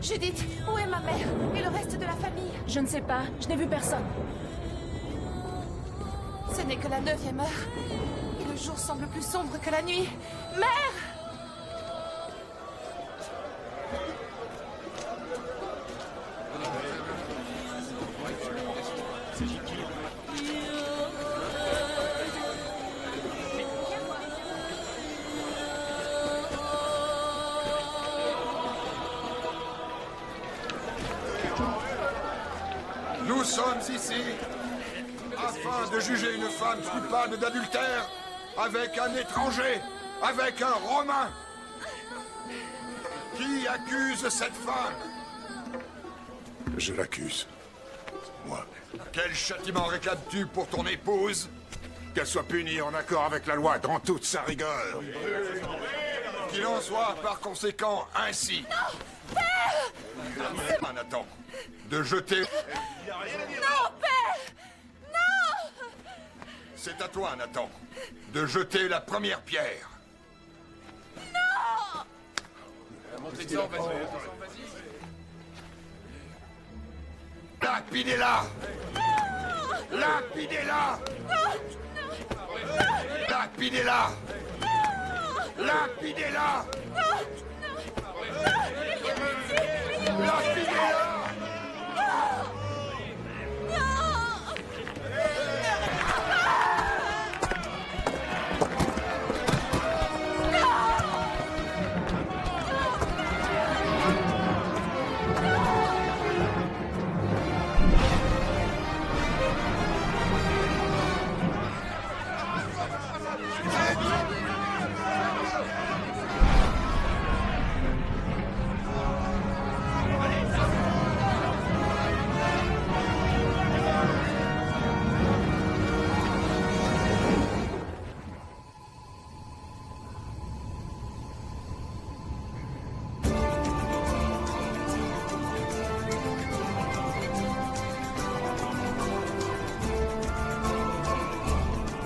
Judith, où est ma mère? Et le reste de la famille? Je ne sais pas, je n'ai vu personne. Ce n'est que la 9e heure. Et le jour semble plus sombre que la nuit. Mère! Nous sommes ici afin de juger une femme coupable d'adultère avec un étranger, avec un Romain. Qui accuse cette femme? Je l'accuse. Moi. Quel châtiment réclames-tu pour ton épouse? Qu'elle soit punie en accord avec la loi dans toute sa rigueur. Qu'il en soit par conséquent ainsi. Non, Père! Nathan, de jeter... Non, Père! Non! C'est à toi, Nathan, de jeter la première pierre. Non! Lapidez-la! Lapidez-la! Lapidez-la! Lapidez-la! Lapidez-la!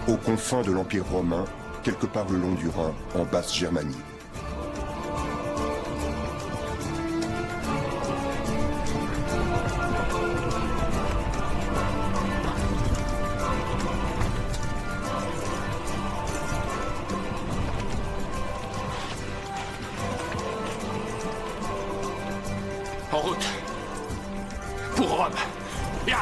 Aux confins de l'Empire romain, quelque part le long du Rhin, en Basse-Germanie. En route. Pour Rome. Ya!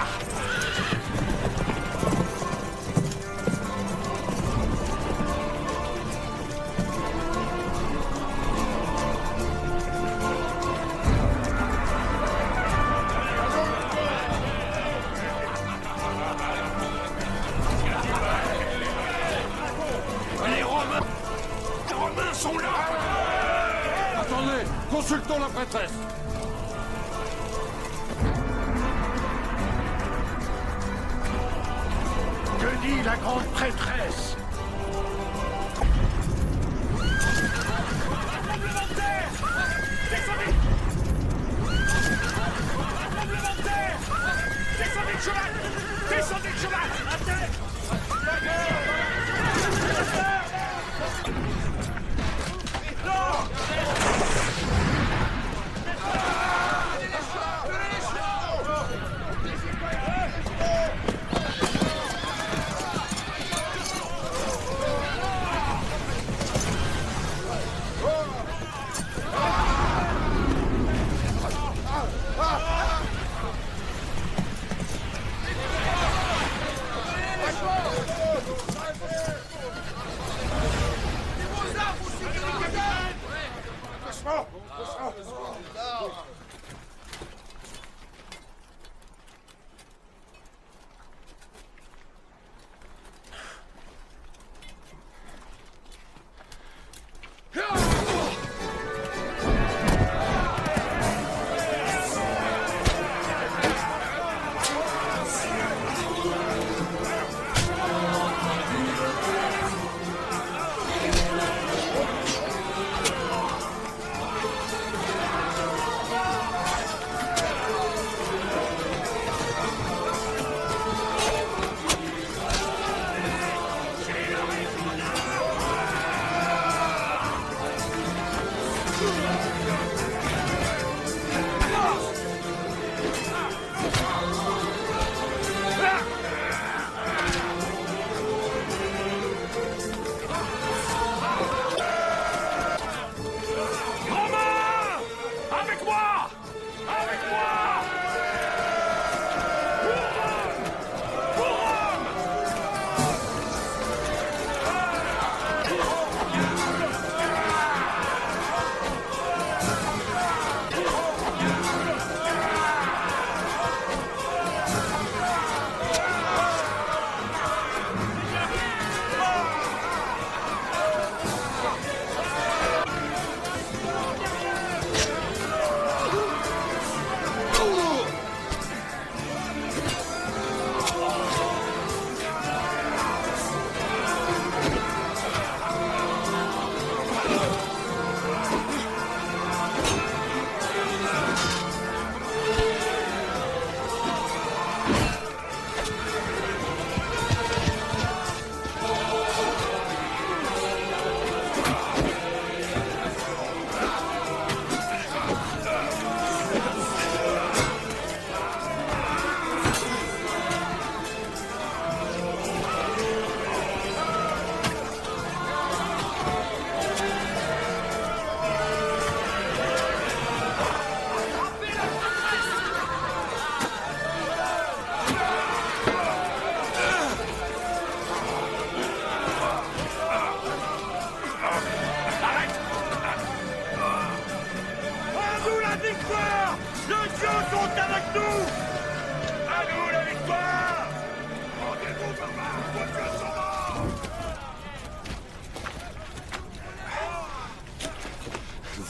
Les Romains sont là! en est? Consultons la prêtresse. Que dit la grande prêtresse? Descendez de cheval! Descendez de cheval! À terre!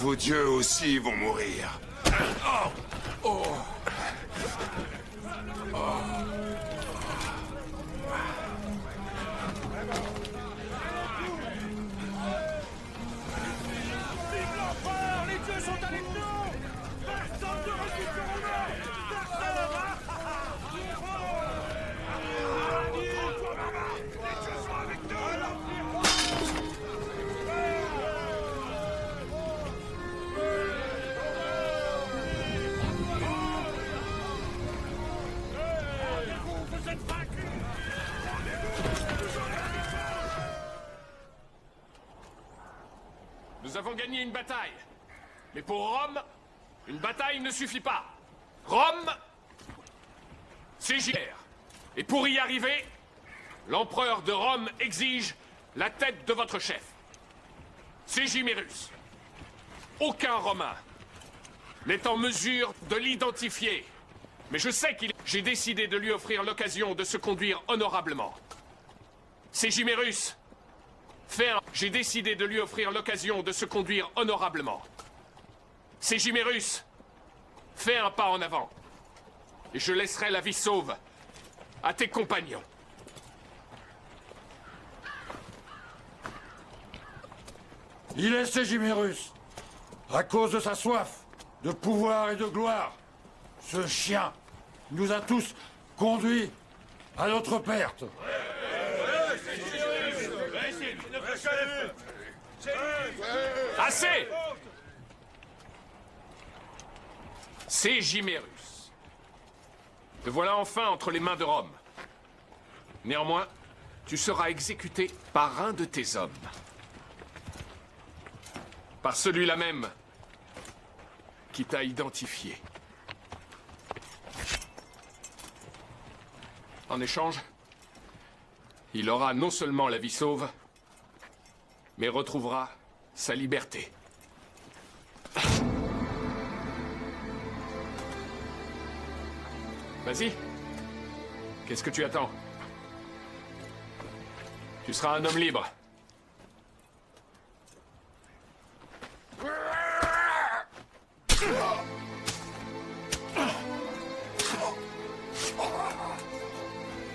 Vos dieux aussi vont mourir. Les dieux sont avec nous! Personne ne refuse le romain! Les dieux sont avec nous! Vous êtes vaincus! Nous avons gagné une bataille. Mais pour Rome, une bataille ne suffit pas. Rome, c'est JR. Et pour y arriver, l'empereur de Rome exige la tête de votre chef. Ségimerus. Aucun Romain n'est en mesure de l'identifier. Mais je sais qu'il... J'ai décidé de lui offrir l'occasion de se conduire honorablement. Ségimerus, j'ai décidé de lui offrir l'occasion de se conduire honorablement. Ségimérus, fais un pas en avant. Et je laisserai la vie sauve à tes compagnons. Il est Ségimérus, à cause de sa soif de pouvoir et de gloire. Ce chien nous a tous conduits à notre perte. Assez! Ségimérus. Te voilà enfin entre les mains de Rome. Néanmoins, tu seras exécuté par un de tes hommes. Par celui-là même qui t'a identifié. En échange, il aura non seulement la vie sauve, mais retrouvera sa liberté. Vas-y. Qu'est-ce que tu attends? Tu seras un homme libre.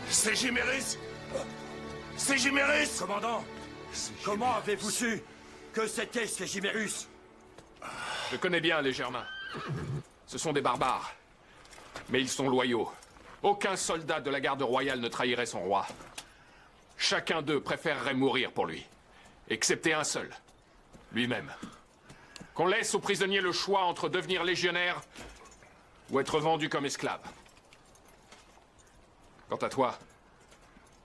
Ségimérus! Ségimérus! Commandant, comment avez-vous su que c'était Ségimérus? Je connais bien les Germains. Ce sont des barbares. Mais ils sont loyaux. Aucun soldat de la garde royale ne trahirait son roi. Chacun d'eux préférerait mourir pour lui. Excepté un seul. Lui-même. Qu'on laisse aux prisonniers le choix entre devenir légionnaire ou être vendu comme esclave. Quant à toi,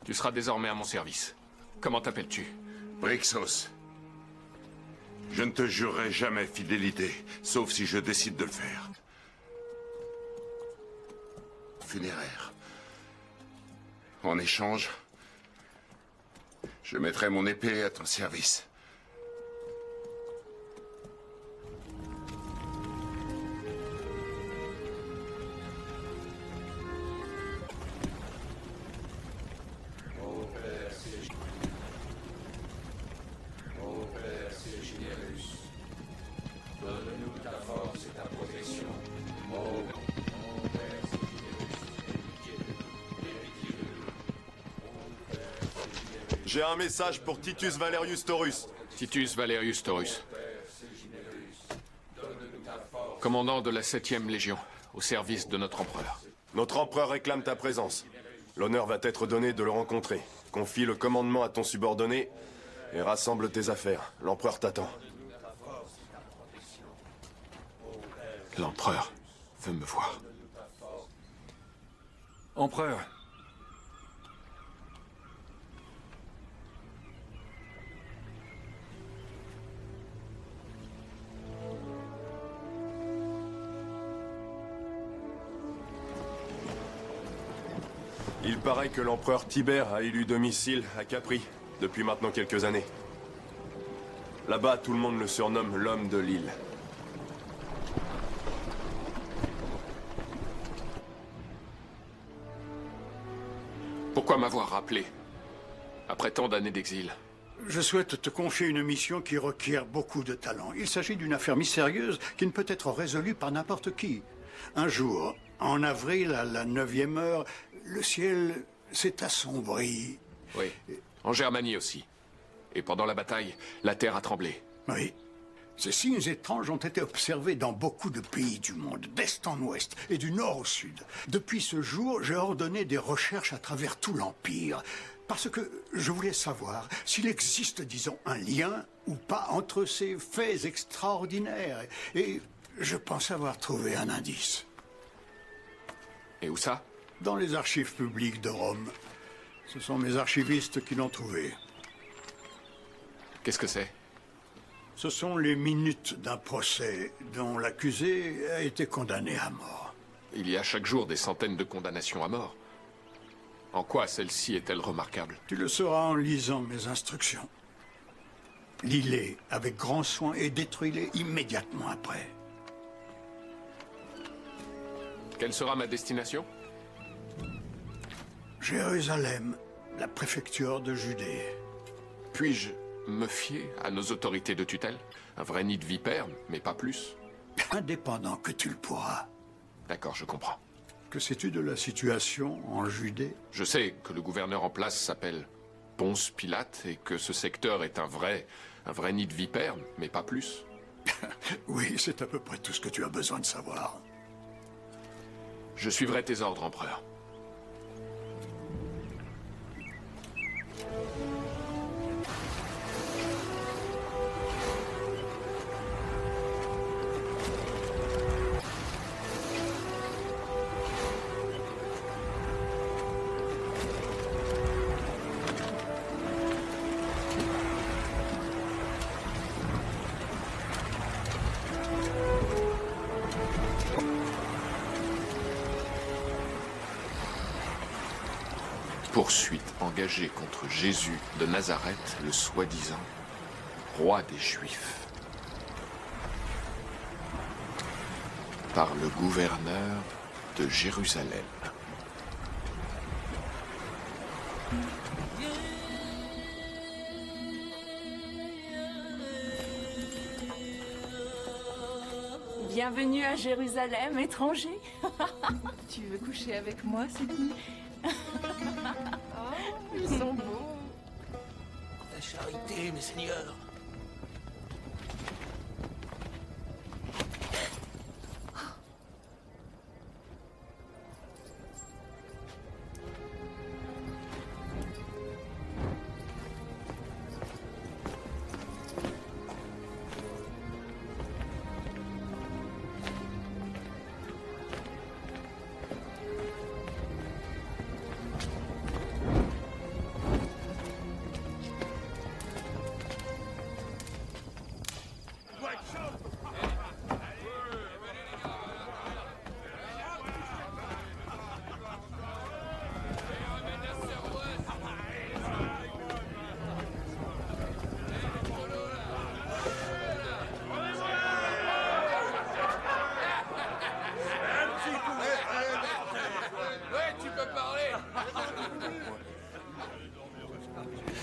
tu seras désormais à mon service. Comment t'appelles-tu? Brixos. Je ne te jurerai jamais fidélité, sauf si je décide de le faire. Funéraire. En échange, je mettrai mon épée à ton service. J'ai un message pour Titus Valerius Taurus. Titus Valerius Taurus. Commandant de la 7e Légion, au service de notre empereur. Notre empereur réclame ta présence. L'honneur va t'être donné de le rencontrer. Confie le commandement à ton subordonné et rassemble tes affaires. L'empereur t'attend. L'empereur veut me voir. Empereur. Il paraît que l'empereur Tibère a élu domicile à Capri depuis maintenant quelques années. Là-bas, tout le monde le surnomme l'homme de l'île. Pourquoi m'avoir rappelé après tant d'années d'exil? Je souhaite te confier une mission qui requiert beaucoup de talent. Il s'agit d'une affaire mystérieuse qui ne peut être résolue par n'importe qui. Un jour, en avril, à la 9e heure, le ciel s'est assombri. Oui, en Germanie aussi. Et pendant la bataille, la terre a tremblé. Oui. Ces signes étranges ont été observés dans beaucoup de pays du monde, d'est en ouest et du nord au sud. Depuis ce jour, j'ai ordonné des recherches à travers tout l'Empire, parce que je voulais savoir s'il existe, disons, un lien ou pas entre ces faits extraordinaires. Et je pense avoir trouvé un indice. Et où ça? Dans les archives publiques de Rome. Ce sont mes archivistes qui l'ont trouvé. Qu'est-ce que c'est? Ce sont les minutes d'un procès dont l'accusé a été condamné à mort. Il y a chaque jour des centaines de condamnations à mort. En quoi celle-ci est-elle remarquable? Tu le sauras en lisant mes instructions. Lis-les avec grand soin et détruis-les immédiatement après. Quelle sera ma destination? Jérusalem, la préfecture de Judée. Puis-je me fier à nos autorités de tutelle? Un vrai nid de vipères, mais pas plus. indépendant que tu le pourras. D'accord, je comprends. Que sais-tu de la situation en Judée? Je sais que le gouverneur en place s'appelle Ponce Pilate et que ce secteur est un vrai nid de vipères, mais pas plus. Oui, c'est à peu près tout ce que tu as besoin de savoir. Je suivrai tes ordres, empereur. Poursuite engagée contre Jésus de Nazareth, le soi-disant roi des Juifs. Par le gouverneur de Jérusalem. Bienvenue à Jérusalem, étranger. Tu veux coucher avec moi cette nuit? Oh, ils sont beaux. La charité, mes seigneurs.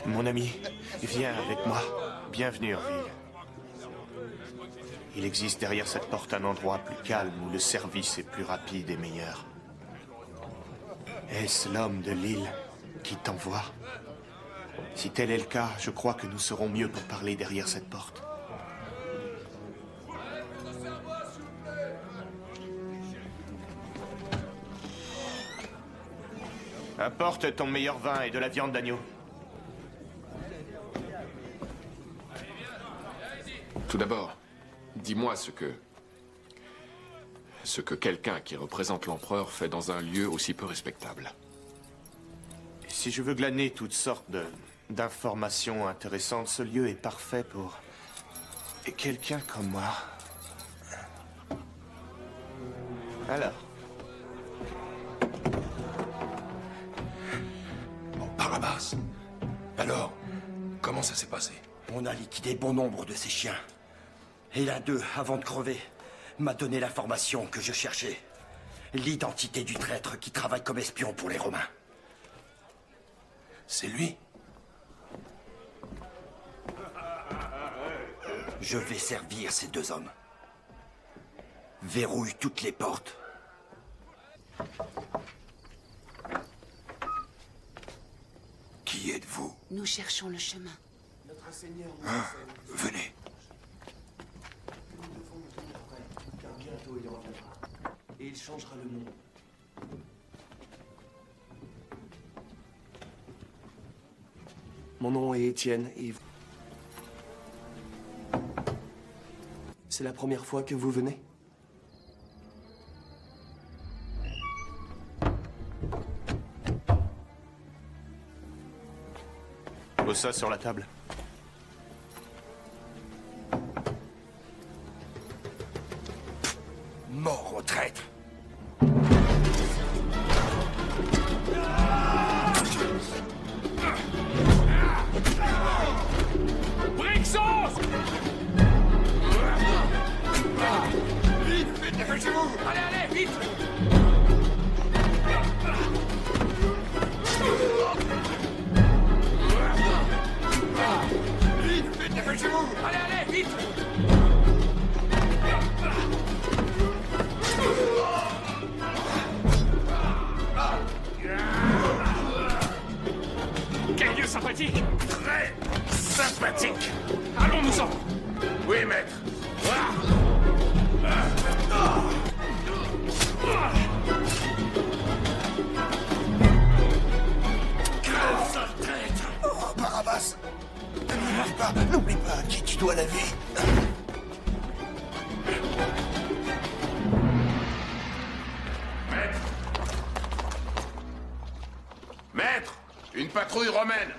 Mon ami, viens avec moi. Bienvenue en ville. Il existe derrière cette porte un endroit plus calme où le service est plus rapide et meilleur. Est-ce l'homme de l'île qui t'envoie? Si tel est le cas, je crois que nous serons mieux pour parler derrière cette porte. Apporte ton meilleur vin et de la viande d'agneau. Tout d'abord, dis-moi ce que quelqu'un qui représente l'empereur fait dans un lieu aussi peu respectable. Si je veux glaner toutes sortes d'informations intéressantes, ce lieu est parfait pour quelqu'un comme moi. Alors. Bon, Barabbas. Alors, comment ça s'est passé? On a liquidé bon nombre de ces chiens. Et l'un d'eux, avant de crever, m'a donné l'information que je cherchais. L'identité du traître qui travaille comme espion pour les Romains. C'est lui? Je vais servir ces deux hommes. Verrouille toutes les portes. Qui êtes-vous? Nous cherchons le chemin. Notre Seigneur nous venez. Nous devons nous tenir prêts, car bientôt il reviendra. Et il changera le monde. Mon nom est Étienne et... C'est la première fois que vous venez? Pose ça sur la table. Mort au traître! Brixos! Vite, vite, dépêchez-vous! Allez, allez, vite! Vite, vite, dépêchez-vous! Allez, allez, vite! patrouille romaine.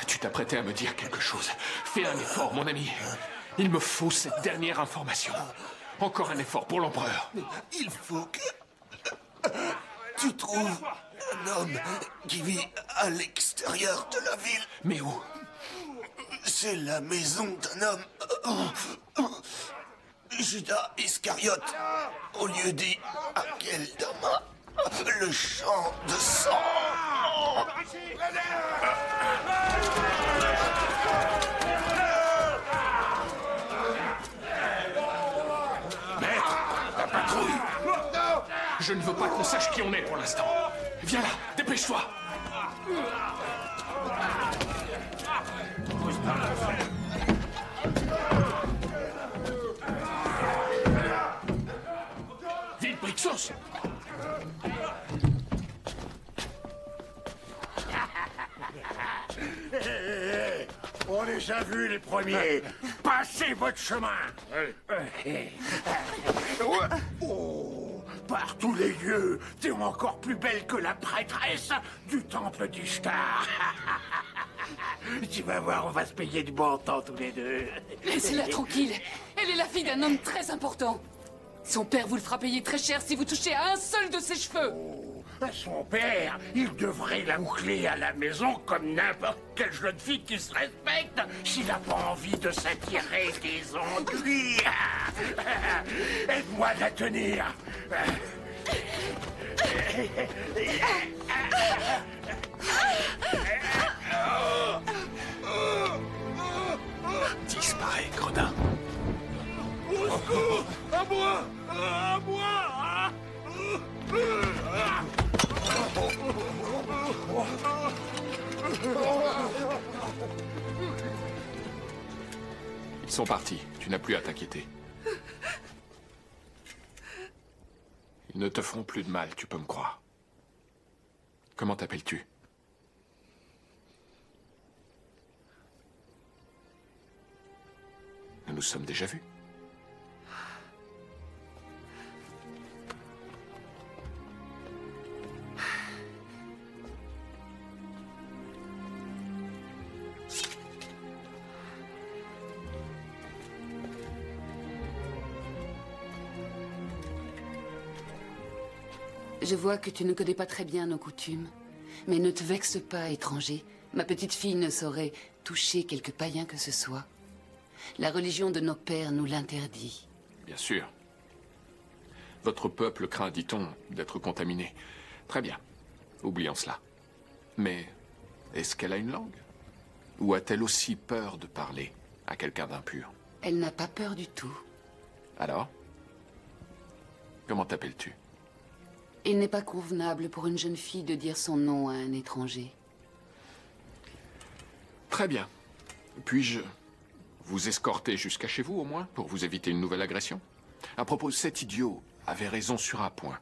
Tu t'apprêtais à me dire quelque chose. Fais un effort, mon ami. Il me faut cette dernière information. Encore un effort pour l'empereur. Il faut que tu trouves un homme qui vit à l'extérieur de la ville. Mais où? C'est la maison d'un homme. Judas Iscariote, au lieu dit Akeldama, le champ de sang. Maître, la patrouille. Je ne veux pas qu'on sache qui on est pour l'instant. Viens là, dépêche-toi. Vite, Brixos. On les a vus, les premiers. Passez votre chemin. Oh, par tous les lieux, t'es encore plus belle que la prêtresse du temple d'Ishtar. Tu vas voir, on va se payer du bon temps tous les deux. Laissez-la tranquille. Elle est la fille d'un homme très important. Son père vous le fera payer très cher si vous touchez à un seul de ses cheveux. Son père, il devrait la boucler à la maison comme n'importe quelle jeune fille qui se respecte s'il n'a pas envie de s'attirer des ennuis. Aide-moi à la tenir. Disparais, gredin. Au secours! À moi! À moi! Ils sont partis. Tu n'as plus à t'inquiéter. Ils ne te feront plus de mal, tu peux me croire. Comment t'appelles-tu? Nous nous sommes déjà vus. Je vois que tu ne connais pas très bien nos coutumes. Mais ne te vexe pas, étranger. Ma petite fille ne saurait toucher quelque païen que ce soit. La religion de nos pères nous l'interdit. Bien sûr. Votre peuple craint, dit-on, d'être contaminé. Très bien. Oublions cela. Mais est-ce qu'elle a une langue? Ou a-t-elle aussi peur de parler à quelqu'un d'impur? Elle n'a pas peur du tout. Alors? Comment t'appelles-tu? Il n'est pas convenable pour une jeune fille de dire son nom à un étranger. Très bien. Puis-je vous escorter jusqu'à chez vous, au moins, pour vous éviter une nouvelle agression? À propos, cet idiot avait raison sur un point.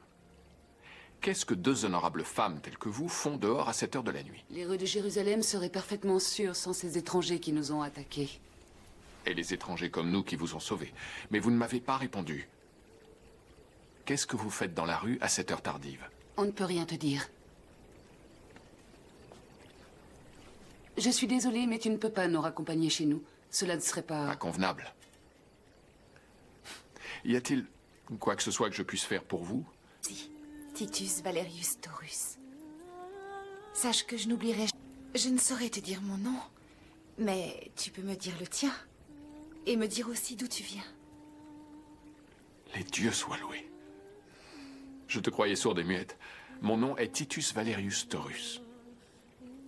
Qu'est-ce que deux honorables femmes telles que vous font dehors à cette heure de la nuit? Les rues de Jérusalem seraient parfaitement sûres sans ces étrangers qui nous ont attaqués. Et les étrangers comme nous qui vous ont sauvés. Mais vous ne m'avez pas répondu. Qu'est-ce que vous faites dans la rue à cette heure tardive? On ne peut rien te dire. Je suis désolée, mais tu ne peux pas nous raccompagner chez nous. Cela ne serait pas... Convenable. Y a-t-il quoi que ce soit que je puisse faire pour vous? Si, Titus Valerius Taurus. Sache que je n'oublierai... Je ne saurais te dire mon nom, mais tu peux me dire le tien. Et me dire aussi d'où tu viens. Les dieux soient loués. Je te croyais sourde et muette. Mon nom est Titus Valerius Taurus.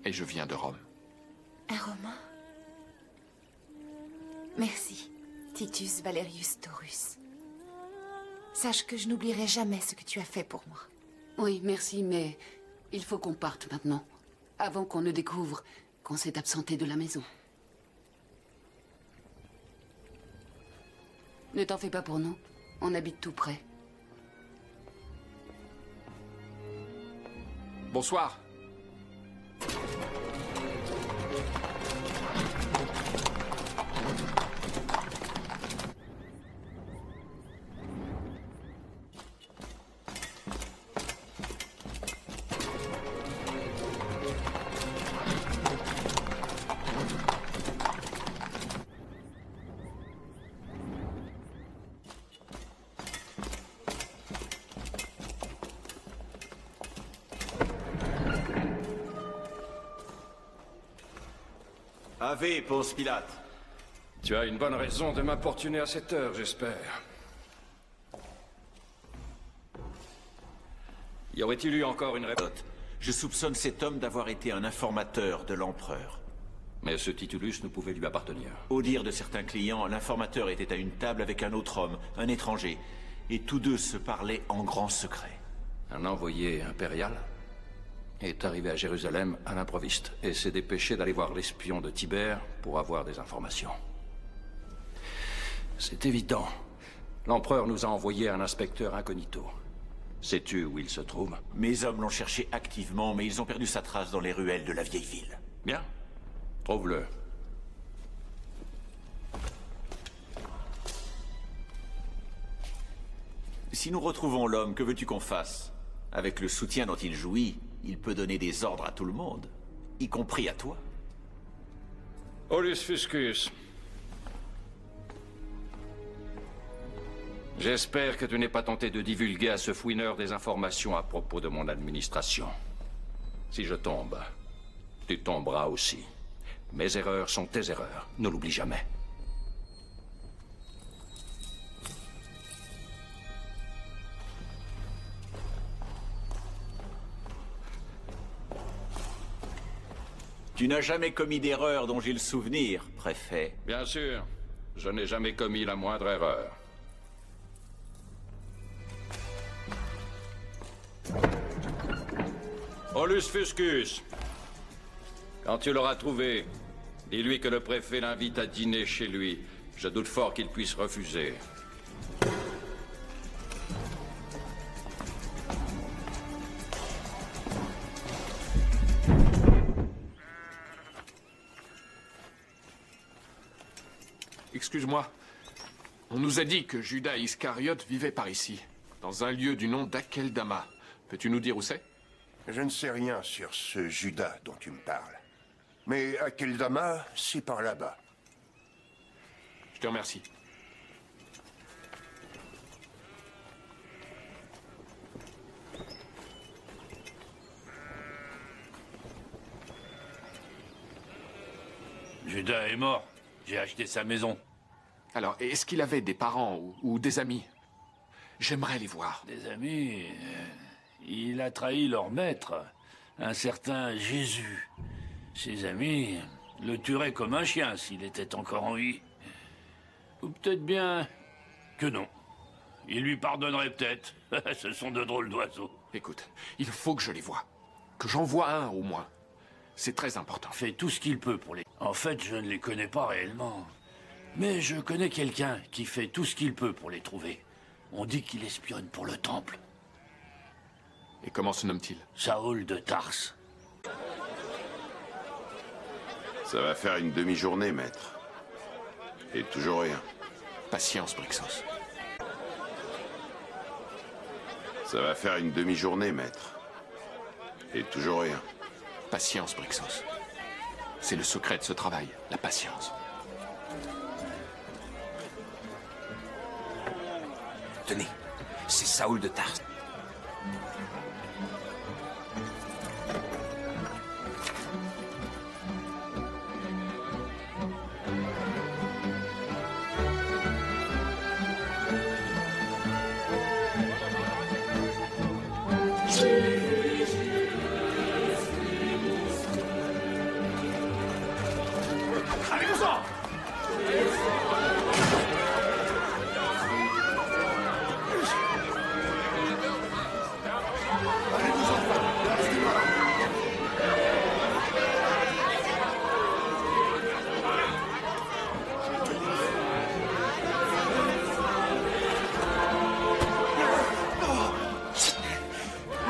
Et je viens de Rome. Un Romain? Merci, Titus Valerius Taurus. Sache que je n'oublierai jamais ce que tu as fait pour moi. Oui, merci, mais il faut qu'on parte maintenant. Avant qu'on ne découvre qu'on s'est absenté de la maison. Ne t'en fais pas pour nous. On habite tout près. Bonsoir. Ave, Ponce Pilate. Tu as une bonne raison de m'importuner à cette heure, j'espère. Y aurait-il eu encore une réponse? Je soupçonne cet homme d'avoir été un informateur de l'empereur. Mais ce titulus ne pouvait lui appartenir. Au dire de certains clients, l'informateur était à une table avec un autre homme, un étranger, et tous deux se parlaient en grand secret. Un envoyé impérial est arrivé à Jérusalem à l'improviste et s'est dépêché d'aller voir l'espion de Tibère pour avoir des informations. C'est évident. L'empereur nous a envoyé un inspecteur incognito. Sais-tu où il se trouve? Mes hommes l'ont cherché activement, mais ils ont perdu sa trace dans les ruelles de la vieille ville. Bien. Trouve-le. Si nous retrouvons l'homme, que veux-tu qu'on fasse? Avec le soutien dont il jouit, il peut donner des ordres à tout le monde, y compris à toi. Aulus Fuscus. J'espère que tu n'es pas tenté de divulguer à ce fouineur des informations à propos de mon administration. Si je tombe, tu tomberas aussi. Mes erreurs sont tes erreurs. Ne l'oublie jamais. Tu n'as jamais commis d'erreur dont j'ai le souvenir, préfet. Bien sûr. Je n'ai jamais commis la moindre erreur. Aulus Fuscus. Quand tu l'auras trouvé, dis-lui que le préfet l'invite à dîner chez lui. Je doute fort qu'il puisse refuser. Excuse-moi. On nous a dit que Judas Iscariote vivait par ici, dans un lieu du nom d'Akeldama. Peux-tu nous dire où c'est? Je ne sais rien sur ce Judas dont tu me parles. Mais Akeldama, c'est par là-bas. Je te remercie. Judas est mort. J'ai acheté sa maison. Alors, est-ce qu'il avait des parents ou des amis? J'aimerais les voir. Des amis? Il a trahi leur maître, un certain Jésus. Ses amis le tueraient comme un chien s'il était encore en vie. Ou peut-être bien que non. Il lui pardonnerait peut-être. Ce sont de drôles d'oiseaux. Écoute, il faut que je les voie. Que j'en voie un au moins. C'est très important. Fait tout ce qu'il peut pour les... En fait, je ne les connais pas réellement. Mais je connais quelqu'un qui fait tout ce qu'il peut pour les trouver. On dit qu'il espionne pour le temple. Et comment se nomme-t-il? Saoul de Tarse. Ça va faire une demi-journée, maître. Et toujours rien. Patience, Brixos. Ça va faire une demi-journée, maître. Et toujours rien. Patience, Brixos. C'est le secret de ce travail, la patience. Tenez, c'est Saoul de Tarse.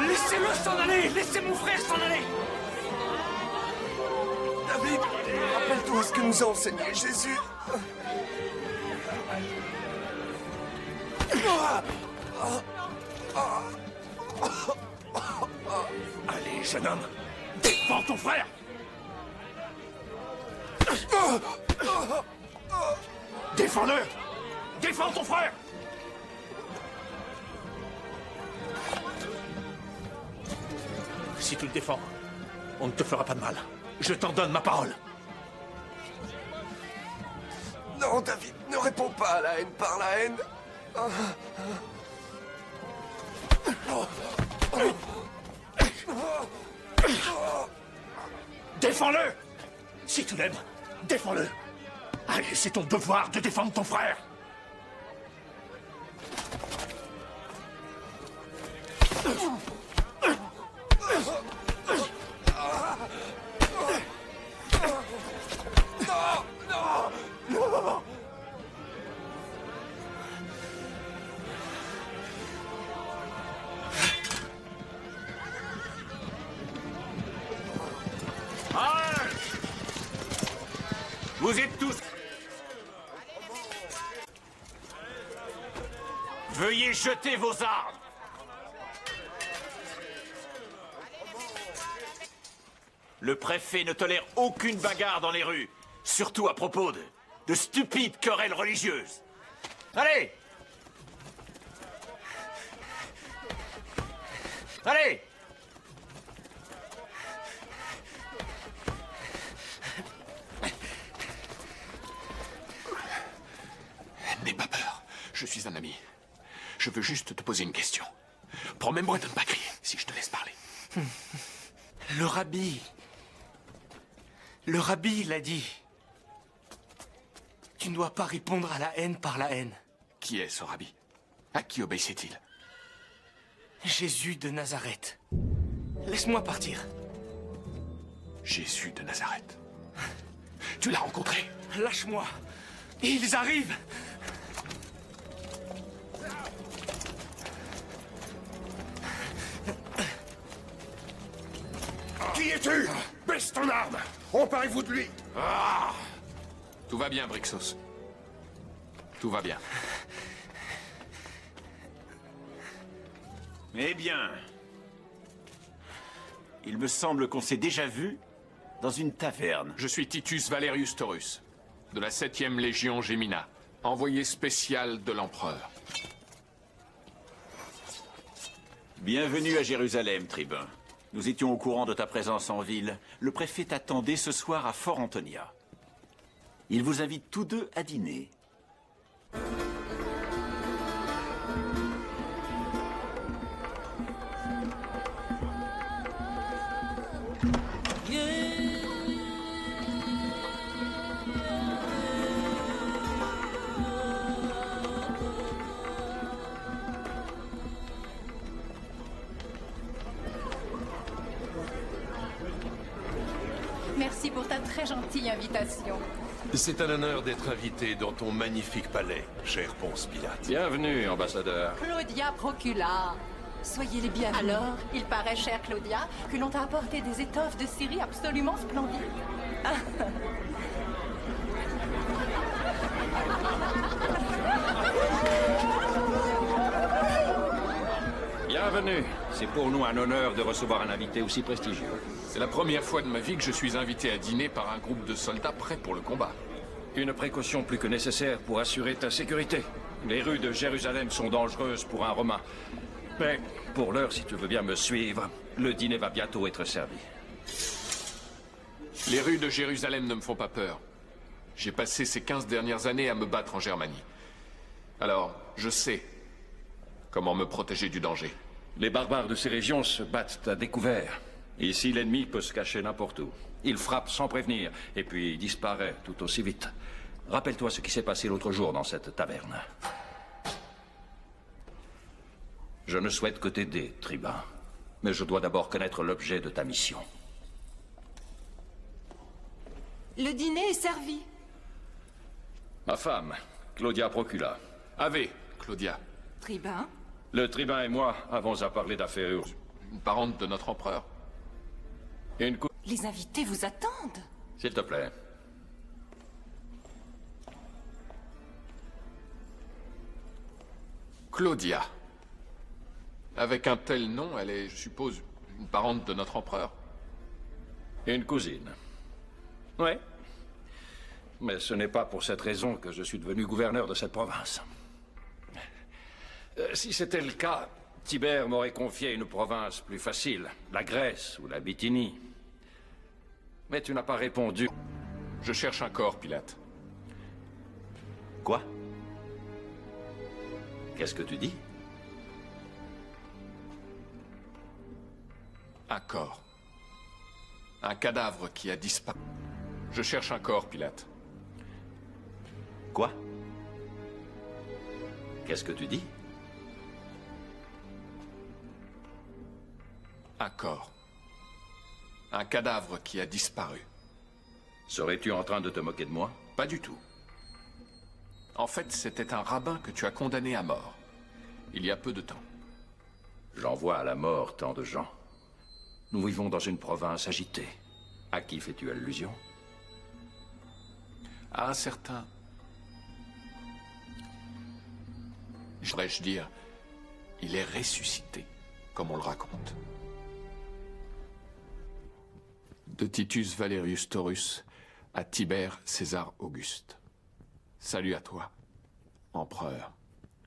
Laissez-le s'en aller! Laissez mon frère s'en aller! David, rappelle-toi ce que nous a enseigné Jésus. Allez, jeune homme, défends ton frère! Défends-le! Défends ton frère! Si tu le défends, on ne te fera pas de mal. Je t'en donne ma parole. Non, David, ne réponds pas à la haine par la haine. Défends-le! Si tu l'aimes, défends-le! Allez, c'est ton devoir de défendre ton frère! Vous êtes tous... Veuillez jeter vos armes. Le préfet ne tolère aucune bagarre dans les rues, surtout à propos de stupides querelles religieuses. Allez! Allez! N'aie pas peur, je suis un ami. Je veux juste te poser une question. Promets-moi de ne pas crier si je te laisse parler. Le rabbi l'a dit. Tu ne dois pas répondre à la haine par la haine. Qui est ce rabbi? À qui obéissait-il? Jésus de Nazareth. Laisse-moi partir. Jésus de Nazareth. Tu l'as rencontré? Lâche-moi. Ils arrivent. Qui es-tu? Baisse ton arme. Emparez-vous de lui. Ah! Tout va bien, Brixos. Tout va bien. Eh bien... Il me semble qu'on s'est déjà vu dans une taverne. Je suis Titus Valerius Taurus, de la 7e Légion Gemina, envoyé spécial de l'empereur. Bienvenue à Jérusalem, tribun. Nous étions au courant de ta présence en ville. Le préfet t'attendait ce soir à Fort Antonia. Il vous invite tous deux à dîner. Merci pour ta très gentille invitation. C'est un honneur d'être invité dans ton magnifique palais, cher Ponce Pilate. Bienvenue, ambassadeur. Claudia Procula. Soyez les bienvenus. Alors, il paraît, chère Claudia, que l'on t'a apporté des étoffes de Syrie absolument splendides. Bienvenue. C'est pour nous un honneur de recevoir un invité aussi prestigieux. C'est la première fois de ma vie que je suis invité à dîner par un groupe de soldats prêts pour le combat. Une précaution plus que nécessaire pour assurer ta sécurité. Les rues de Jérusalem sont dangereuses pour un Romain. Mais pour l'heure, si tu veux bien me suivre, le dîner va bientôt être servi. Les rues de Jérusalem ne me font pas peur. J'ai passé ces 15 dernières années à me battre en Germanie. Alors, je sais comment me protéger du danger. Les barbares de ces régions se battent à découvert. Ici, l'ennemi peut se cacher n'importe où. Il frappe sans prévenir, et puis disparaît tout aussi vite. Rappelle-toi ce qui s'est passé l'autre jour dans cette taverne. Je ne souhaite que t'aider, tribun. Mais je dois d'abord connaître l'objet de ta mission. Le dîner est servi. Ma femme, Claudia Procula. Ave, Claudia. Tribun. Le tribun et moi avons à parler d'affaires urgentes. Une parente de notre empereur. Les invités vous attendent. S'il te plaît. Claudia. Avec un tel nom, elle est, je suppose, une parente de notre empereur. Une cousine. Ouais. Mais ce n'est pas pour cette raison que je suis devenu gouverneur de cette province. Si c'était le cas, Tibère m'aurait confié une province plus facile, la Grèce ou la Bithynie. Mais tu n'as pas répondu. Je cherche un corps, Pilate. Quoi? Qu'est-ce que tu dis? Un corps. Un cadavre qui a disparu. Je cherche un corps, Pilate. Quoi? Qu'est-ce que tu dis? Un corps. Un cadavre qui a disparu. Serais-tu en train de te moquer de moi? Pas du tout. En fait, c'était un rabbin que tu as condamné à mort. Il y a peu de temps. J'envoie à la mort tant de gens. Nous vivons dans une province agitée. À qui fais-tu allusion? À un certain... Devrais-je dire, il est ressuscité, comme on le raconte. De Titus Valerius Taurus à Tibère César Auguste. Salut à toi, empereur.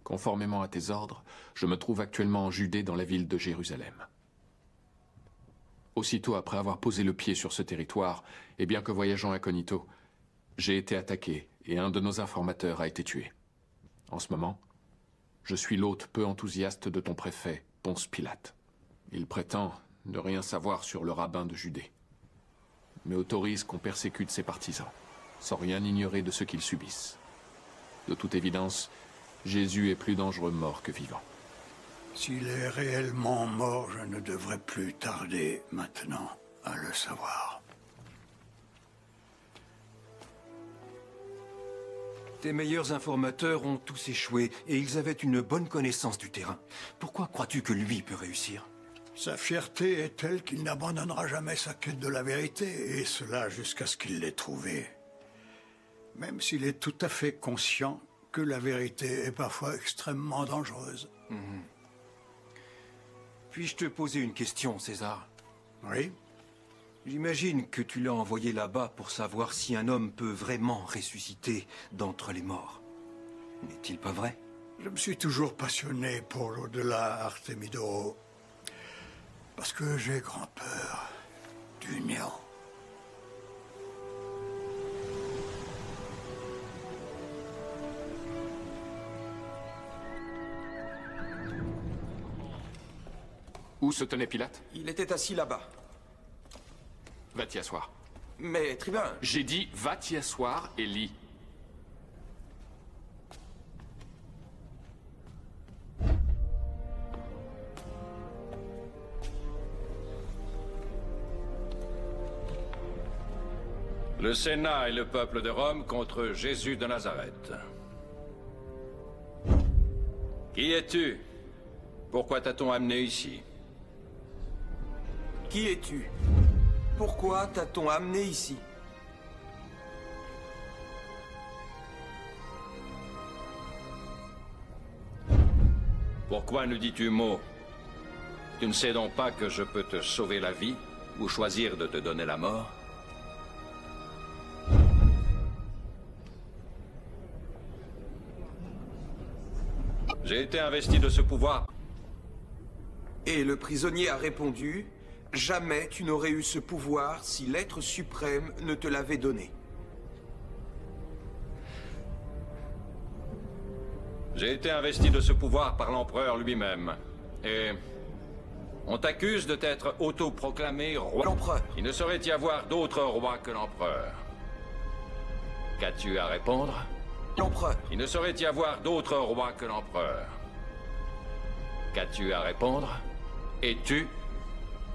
Conformément à tes ordres, je me trouve actuellement en Judée dans la ville de Jérusalem. Aussitôt après avoir posé le pied sur ce territoire, et bien que voyageant incognito, j'ai été attaqué et un de nos informateurs a été tué. En ce moment, je suis l'hôte peu enthousiaste de ton préfet, Ponce Pilate. Il prétend ne rien savoir sur le rabbin de Judée, mais autorise qu'on persécute ses partisans, sans rien ignorer de ce qu'ils subissent. De toute évidence, Jésus est plus dangereux mort que vivant. S'il est réellement mort, je ne devrais plus tarder maintenant à le savoir. Tes meilleurs informateurs ont tous échoué et ils avaient une bonne connaissance du terrain. Pourquoi crois-tu que lui peut réussir? Sa fierté est telle qu'il n'abandonnera jamais sa quête de la vérité, et cela jusqu'à ce qu'il l'ait trouvée. Même s'il est tout à fait conscient que la vérité est parfois extrêmement dangereuse. Puis-je te poser une question, César? Oui. J'imagine que tu l'as envoyé là-bas pour savoir si un homme peut vraiment ressusciter d'entre les morts. N'est-il pas vrai? Je me suis toujours passionné pour l'au-delà, Artemidoro. Parce que j'ai grand peur du néant. Où se tenait Pilate? Il était assis là-bas. Va t'y asseoir. Mais, Tribun... J'ai dit, va t'y asseoir et lis. Le Sénat et le peuple de Rome contre Jésus de Nazareth. Qui es-tu? Pourquoi t'a-t-on amené ici? Qui es-tu? Pourquoi t'a-t-on amené ici? Pourquoi nous dis-tu mot? Tu ne sais donc pas que je peux te sauver la vie ou choisir de te donner la mort? J'ai été investi de ce pouvoir. Et le prisonnier a répondu, « Jamais tu n'aurais eu ce pouvoir si l'être suprême ne te l'avait donné. » J'ai été investi de ce pouvoir par l'empereur lui-même. Et on t'accuse de t'être autoproclamé roi. L'empereur. Il ne saurait y avoir d'autre roi que l'empereur. Qu'as-tu à répondre? L'empereur. Il ne saurait y avoir d'autre roi que l'empereur. Qu'as-tu à répondre? Es-tu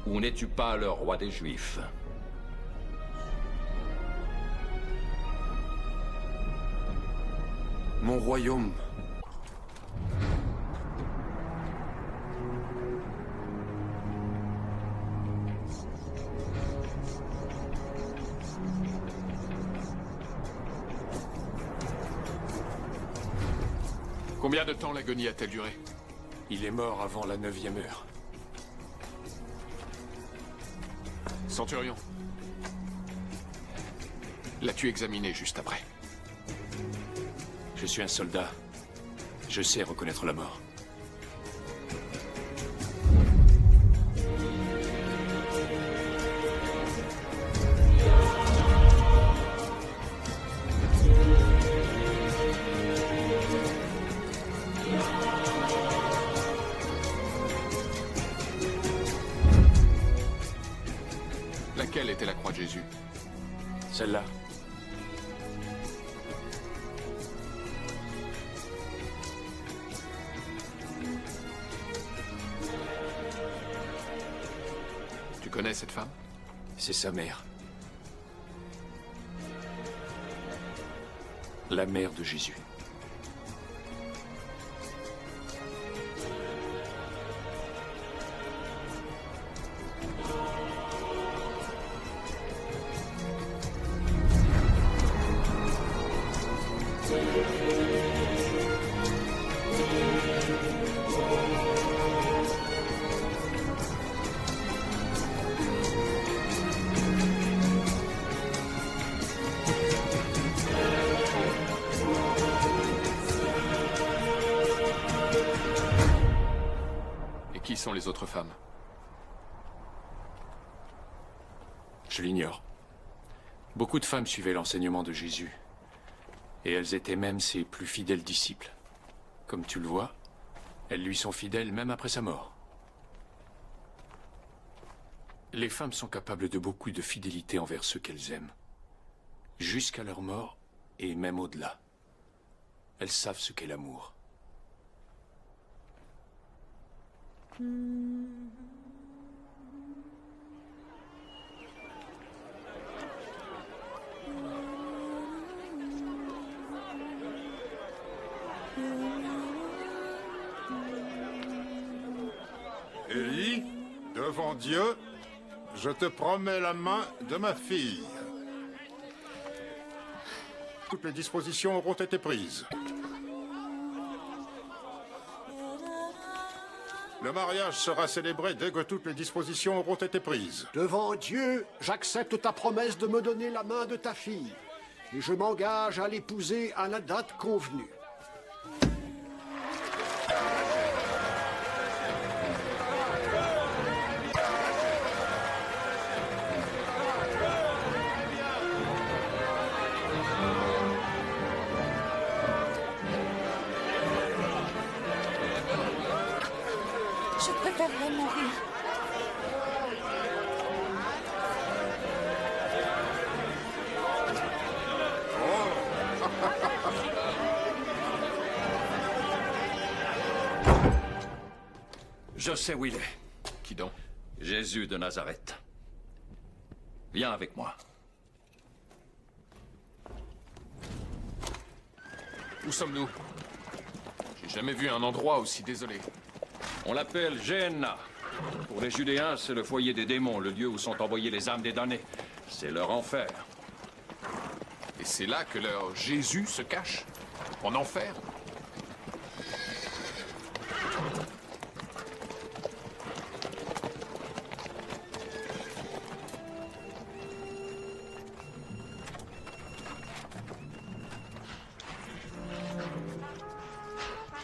ou n'es-tu pas le roi des Juifs? Mon royaume. Combien de temps l'agonie a-t-elle duré? Il est mort avant la 9e heure. Centurion. L'as-tu examiné juste après? Je suis un soldat. Je sais reconnaître la mort. Laquelle était la croix de Jésus? Celle-là. Tu connais cette femme? C'est sa mère. La mère de Jésus. Qui sont les autres femmes? Je l'ignore. Beaucoup de femmes suivaient l'enseignement de Jésus. Et elles étaient même ses plus fidèles disciples. Comme tu le vois, elles lui sont fidèles même après sa mort. Les femmes sont capables de beaucoup de fidélité envers ceux qu'elles aiment. Jusqu'à leur mort et même au-delà. Elles savent ce qu'est l'amour. Élie, devant Dieu, je te promets la main de ma fille. Toutes les dispositions auront été prises. Le mariage sera célébré dès que toutes les dispositions auront été prises. Devant Dieu, j'accepte ta promesse de me donner la main de ta fille. Et je m'engage à l'épouser à la date convenue. Je préférerais mourir. Je sais où il est. Qui donc? Jésus de Nazareth. Viens avec moi. Où sommes-nous? J'ai jamais vu un endroit aussi désolé. On l'appelle Géhenna. Pour les Judéens, c'est le foyer des démons, le lieu où sont envoyées les âmes des damnés. C'est leur enfer. Et c'est là que leur Jésus se cache? En enfer?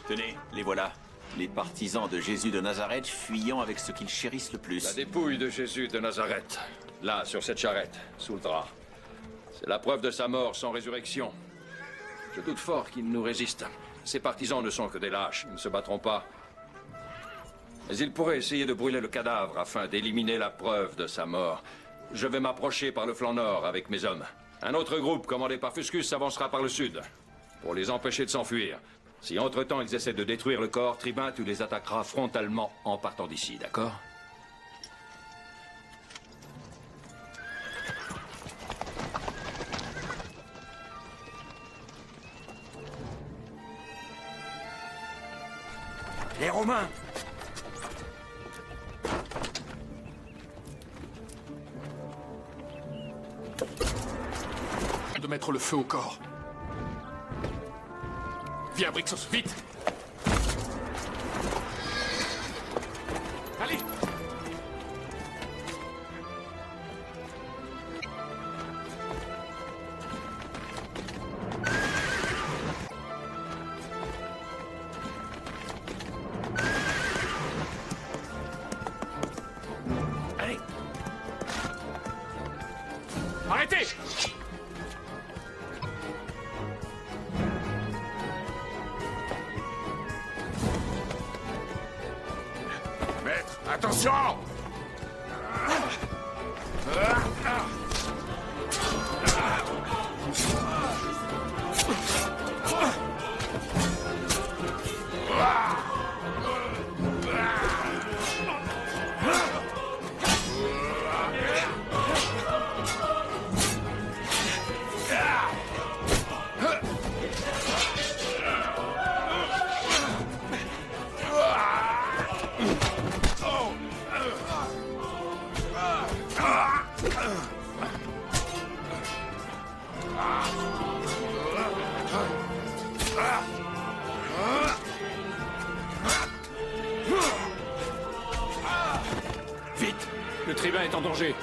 Tenez, les voilà. Les partisans de Jésus de Nazareth fuyant avec ce qu'ils chérissent le plus. La dépouille de Jésus de Nazareth. Là, sur cette charrette, sous le drap. C'est la preuve de sa mort sans résurrection. Je doute fort qu'il nous résiste. Ses partisans ne sont que des lâches, ils ne se battront pas. Mais ils pourraient essayer de brûler le cadavre afin d'éliminer la preuve de sa mort. Je vais m'approcher par le flanc nord avec mes hommes. Un autre groupe, commandé par Fuscus, s'avancera par le sud, pour les empêcher de s'enfuir. Si entre-temps ils essaient de détruire le corps, Tribun, tu les attaqueras frontalement en partant d'ici, d'accord? Les Romains! De mettre le feu au corps. Viens, Brixos, vite! Allez! Allez! Arrêtez! Maître, attention! Vite! Le tribun est en danger.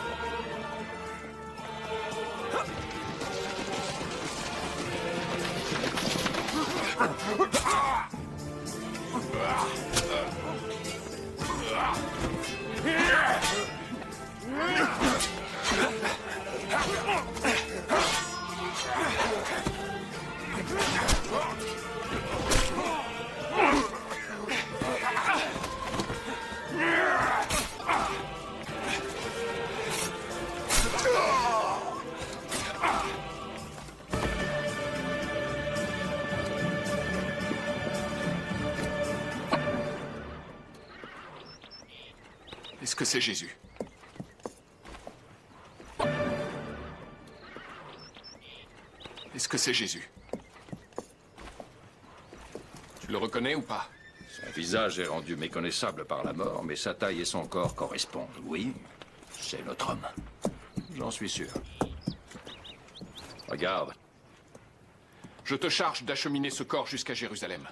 Est-ce que c'est Jésus? Est-ce que c'est Jésus? Tu le reconnais ou pas? Son visage est rendu méconnaissable par la mort, mais sa taille et son corps correspondent. Oui, c'est notre homme. J'en suis sûr. Regarde. Je te charge d'acheminer ce corps jusqu'à Jérusalem.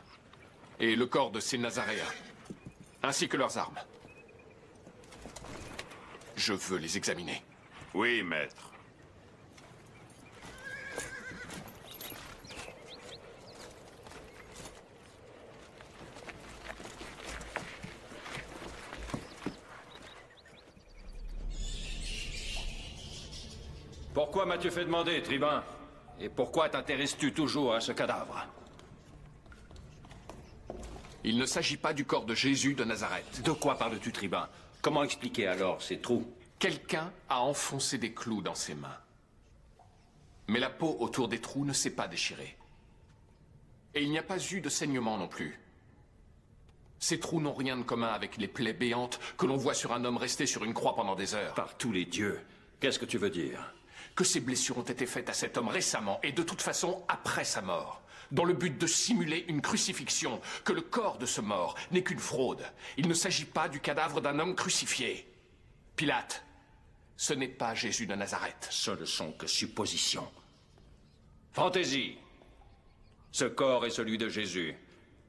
Et le corps de ces Nazaréens. Ainsi que leurs armes. Je veux les examiner. Oui, maître. Pourquoi m'as-tu fait demander, tribun? Et pourquoi t'intéresses-tu toujours à ce cadavre? Il ne s'agit pas du corps de Jésus de Nazareth. De quoi parles-tu, tribun? Comment expliquer alors ces trous? Quelqu'un a enfoncé des clous dans ses mains. Mais la peau autour des trous ne s'est pas déchirée. Et il n'y a pas eu de saignement non plus. Ces trous n'ont rien de commun avec les plaies béantes que l'on voit sur un homme resté sur une croix pendant des heures. Par tous les dieux, qu'est-ce que tu veux dire? Que ces blessures ont été faites à cet homme récemment et de toute façon après sa mort, dans le but de simuler une crucifixion, que le corps de ce mort n'est qu'une fraude. Il ne s'agit pas du cadavre d'un homme crucifié. Pilate, ce n'est pas Jésus de Nazareth. Ce ne sont que suppositions. Fantaisie. Ce corps est celui de Jésus.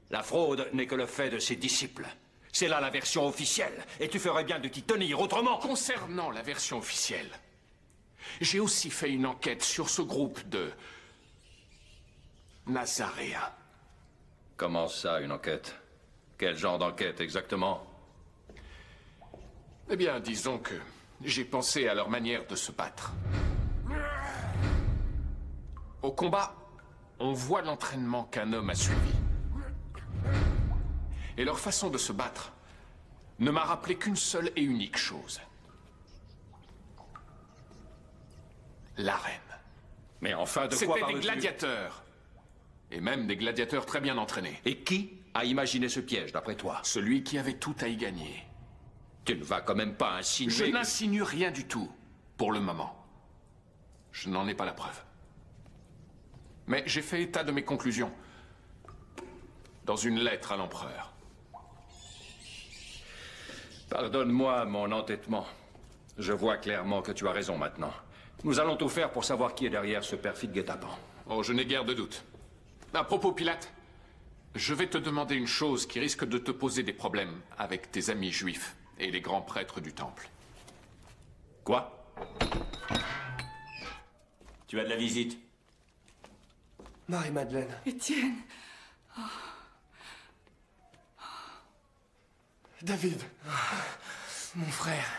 La fraude n'est que le fait de ses disciples. C'est là la version officielle, et tu ferais bien de t'y tenir autrement. Concernant la version officielle, j'ai aussi fait une enquête sur ce groupe de Nazaréens. Comment ça, une enquête? Quel genre d'enquête exactement? Eh bien, disons que j'ai pensé à leur manière de se battre. Au combat, on voit l'entraînement qu'un homme a suivi. Et leur façon de se battre ne m'a rappelé qu'une seule et unique chose. L'arène. Mais enfin, de quoi C'était des parles-tu? gladiateurs. Et même des gladiateurs très bien entraînés. Et qui a imaginé ce piège, d'après toi? Celui qui avait tout à y gagner. Tu ne vas quand même pas insinuer... Je n'insinue rien du tout, pour le moment. Je n'en ai pas la preuve. Mais j'ai fait état de mes conclusions dans une lettre à l'empereur. Pardonne-moi mon entêtement. Je vois clairement que tu as raison maintenant. Nous allons tout faire pour savoir qui est derrière ce perfide guet-apens. Oh, je n'ai guère de doute. À propos, Pilate, je vais te demander une chose qui risque de te poser des problèmes avec tes amis juifs et les grands prêtres du temple. Quoi? Tu as de la visite? Marie-Madeleine. Étienne. Oh. David. Mon frère.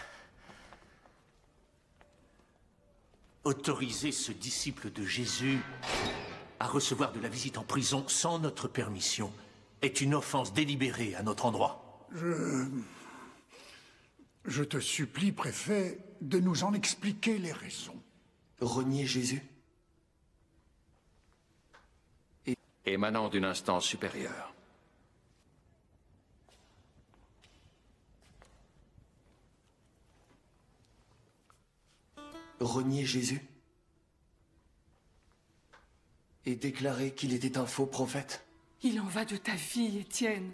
Autoriser ce disciple de Jésus à recevoir de la visite en prison sans notre permission est une offense délibérée à notre endroit. Je te supplie, préfet, de nous en expliquer les raisons. Renier Jésus? Émanant d'une instance supérieure. Renier Jésus? Et déclarer qu'il était un faux prophète? Il en va de ta vie, Étienne.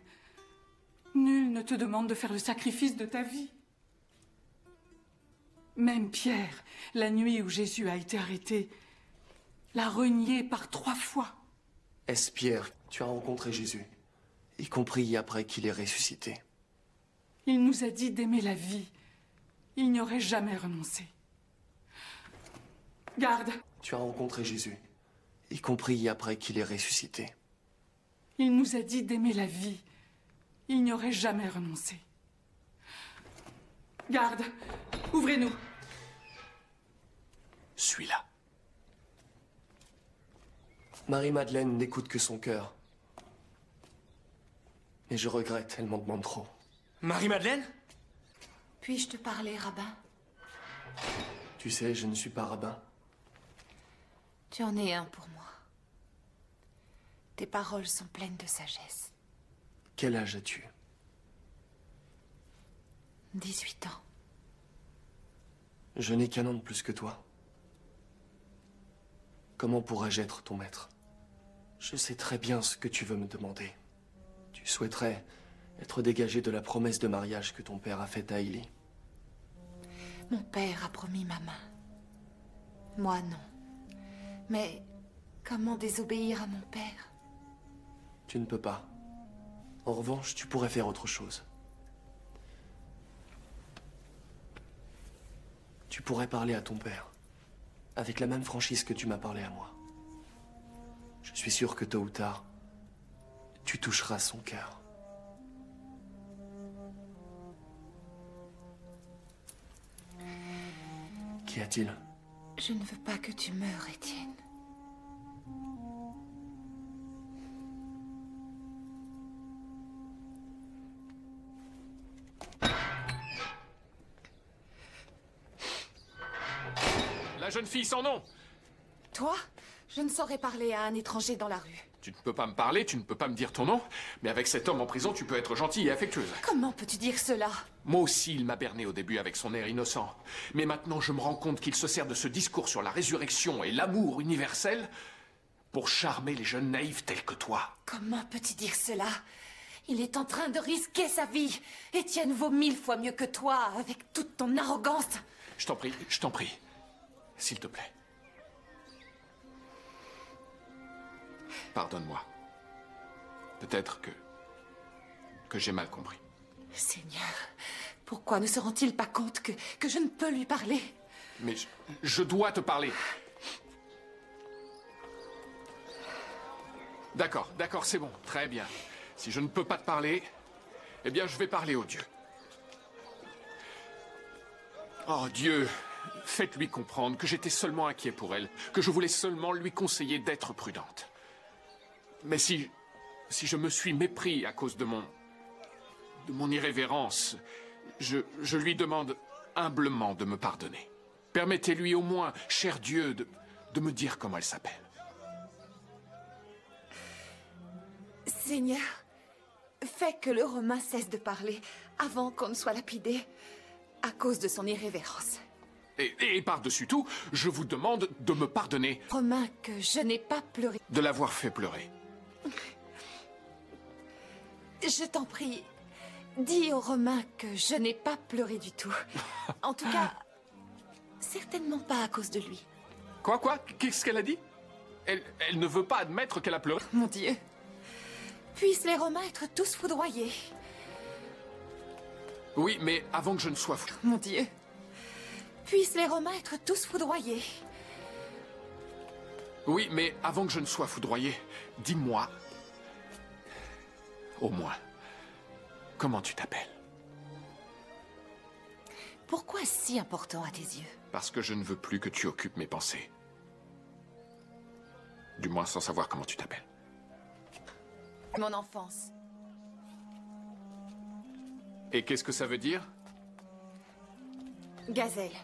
Nul ne te demande de faire le sacrifice de ta vie. Même Pierre, la nuit où Jésus a été arrêté, l'a renié par 3 fois. Est-ce Pierre, tu as rencontré Jésus, y compris après qu'il est ressuscité? Il nous a dit d'aimer la vie. Il n'y aurait jamais renoncé. Garde. Tu as rencontré Jésus, y compris après qu'il est ressuscité. Il nous a dit d'aimer la vie. Il n'y aurait jamais renoncé. Garde. Ouvrez-nous. Suis-là. Marie-Madeleine n'écoute que son cœur. Et je regrette, elle m'en demande trop. Marie-Madeleine? Puis-je te parler, rabbin? Tu sais, je ne suis pas rabbin. Tu en es un pour moi. Tes paroles sont pleines de sagesse. Quel âge as-tu? 18 ans. Je n'ai qu'un an de plus que toi. Comment pourrais-je être ton maître? Je sais très bien ce que tu veux me demander. Tu souhaiterais être dégagé de la promesse de mariage que ton père a faite à Élie. Mon père a promis ma main. Moi, non. Mais comment désobéir à mon père? Tu ne peux pas. En revanche, tu pourrais faire autre chose. Tu pourrais parler à ton père, avec la même franchise que tu m'as parlé à moi. Je suis sûr que tôt ou tard, tu toucheras son cœur. Qu'y a-t-il? Je ne veux pas que tu meures, Étienne. La jeune fille sans nom. Toi, je ne saurais parler à un étranger dans la rue. Tu ne peux pas me parler, tu ne peux pas me dire ton nom, mais avec cet homme en prison, tu peux être gentille et affectueuse. Comment peux-tu dire cela? Moi aussi, il m'a berné au début avec son air innocent. Mais maintenant, je me rends compte qu'il se sert de ce discours sur la résurrection et l'amour universel pour charmer les jeunes naïfs tels que toi. Comment peux-tu dire cela? Il est en train de risquer sa vie. Étienne vaut 1000 fois mieux que toi, avec toute ton arrogance. Je t'en prie, s'il te plaît. Pardonne-moi. Peut-être que j'ai mal compris. Seigneur, pourquoi ne se rend-il pas compte que je ne peux lui parler? Mais je dois te parler. D'accord, c'est bon, très bien. Si je ne peux pas te parler, eh bien je vais parler au Dieu. Oh Dieu, faites-lui comprendre que j'étais seulement inquiet pour elle, que je voulais seulement lui conseiller d'être prudente. Mais si je me suis mépris à cause de mon irrévérence, je lui demande humblement de me pardonner. Permettez-lui au moins, cher Dieu, de me dire comment elle s'appelle. Seigneur, fais que le Romain cesse de parler avant qu'on ne soit lapidé à cause de son irrévérence. Et par-dessus tout, je vous demande de me pardonner. Romain, que je n'ai pas pleuré. De l'avoir fait pleurer. Je t'en prie, dis aux Romains que je n'ai pas pleuré du tout. En tout cas, certainement pas à cause de lui. Quoi? Qu'est-ce qu'elle a dit? Elle ne veut pas admettre qu'elle a pleuré. Mon Dieu. Puissent les Romains être tous foudroyés. Oui, mais avant que je ne sois fou. Mon Dieu. Puissent les Romains être tous foudroyés. Oui, mais avant que je ne sois foudroyé, dis-moi, au moins, comment tu t'appelles? Pourquoi est-ce si important à tes yeux? Parce que je ne veux plus que tu occupes mes pensées. Du moins sans savoir comment tu t'appelles. Mon enfance. Et qu'est-ce que ça veut dire? Gazelle.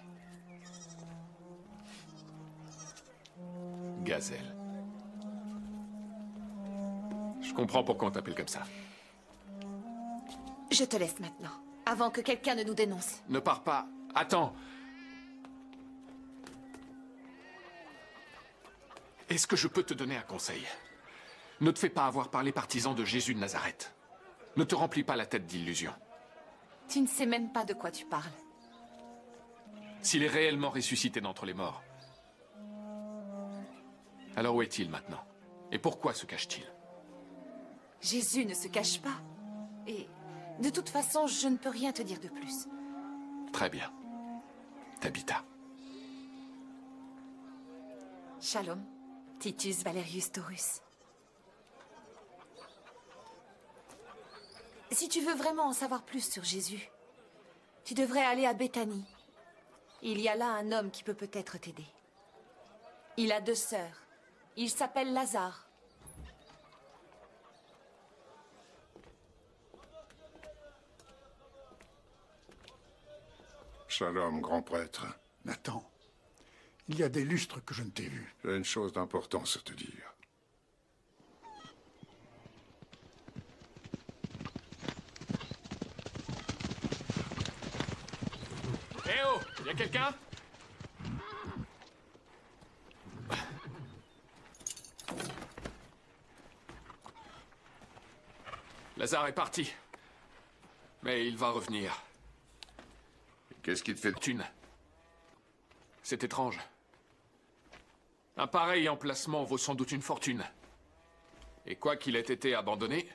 Gazelle. Je comprends pourquoi on t'appelle comme ça. Je te laisse maintenant, avant que quelqu'un ne nous dénonce. Ne pars pas. Attends. Est-ce que je peux te donner un conseil? Ne te fais pas avoir par les partisans de Jésus de Nazareth. Ne te remplis pas la tête d'illusions. Tu ne sais même pas de quoi tu parles. S'il est réellement ressuscité d'entre les morts, alors où est-il maintenant? Et pourquoi se cache-t-il? Jésus ne se cache pas. Et de toute façon, je ne peux rien te dire de plus. Très bien. Tabitha. Shalom, Titus Valerius Taurus. Si tu veux vraiment en savoir plus sur Jésus, tu devrais aller à Béthanie. Il y a là un homme qui peut peut-être t'aider. Il a 2 sœurs. Il s'appelle Lazare. Shalom, grand prêtre. Nathan, il y a des lustres que je ne t'ai vus. J'ai une chose d'importance à te dire. Eh oh! Y a quelqu'un? Lazare est parti. Mais il va revenir. Qu'est-ce qui te fait... Thune. C'est étrange. Un pareil emplacement vaut sans doute une fortune. Et quoi qu'il ait été abandonné,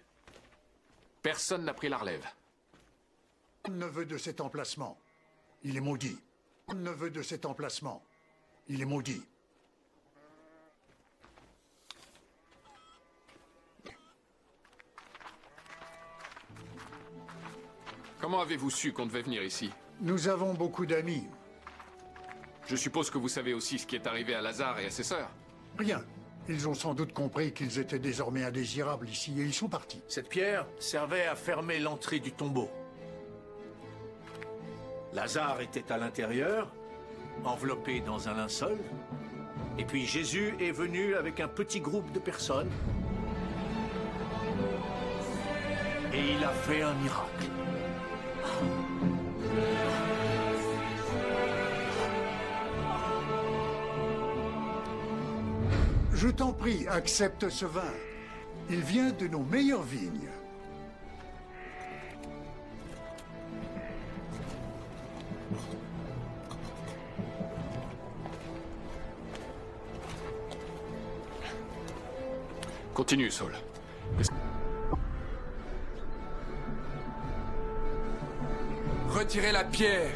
personne n'a pris la relève. Neveu de cet emplacement, il est maudit. Neveu de cet emplacement, il est maudit. Comment avez-vous su qu'on devait venir ici? Nous avons beaucoup d'amis. Je suppose que vous savez aussi ce qui est arrivé à Lazare et à ses sœurs. Rien. Ils ont sans doute compris qu'ils étaient désormais indésirables ici et ils sont partis. Cette pierre servait à fermer l'entrée du tombeau. Lazare était à l'intérieur, enveloppé dans un linceul. Et puis Jésus est venu avec un petit groupe de personnes. Et il a fait un miracle. Je t'en prie, accepte ce vin. Il vient de nos meilleures vignes. Continue, Saul. Retirez la pierre.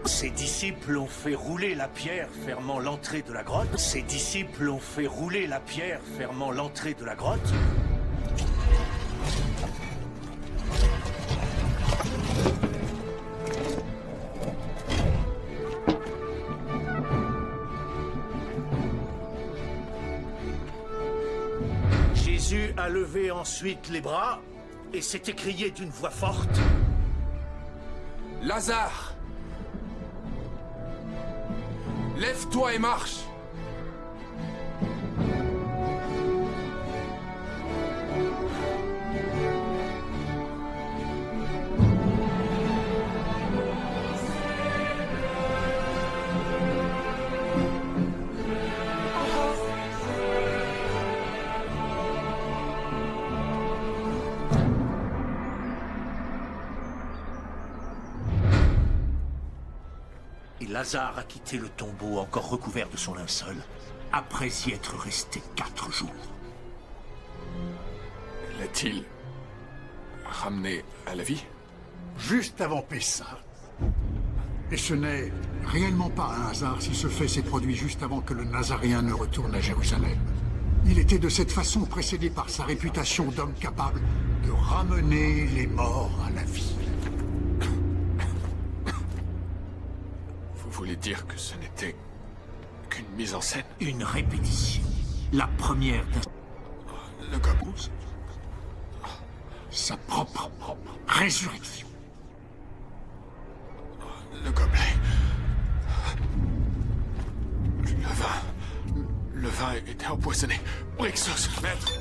Ses disciples ont fait rouler la pierre fermant l'entrée de la grotte. Ses disciples ont fait rouler la pierre fermant l'entrée de la grotte. Jésus a levé ensuite les bras et s'est écrié d'une voix forte. Lazare! Lève-toi et marche! Et Lazare a quitté le tombeau encore recouvert de son linceul, après y être resté 4 jours. L'a-t-il ramené à la vie? Juste avant Pessah. Et ce n'est réellement pas un hasard si ce fait s'est produit juste avant que le Nazaréen ne retourne à Jérusalem. Il était de cette façon précédé par sa réputation d'homme capable de ramener les morts à la vie. Vous voulez dire que ce n'était qu'une mise en scène? Une répétition. La première d'un... Le gobelet. Sa propre résurrection. Le gobelet. Le vin était empoisonné. Brixos, maître.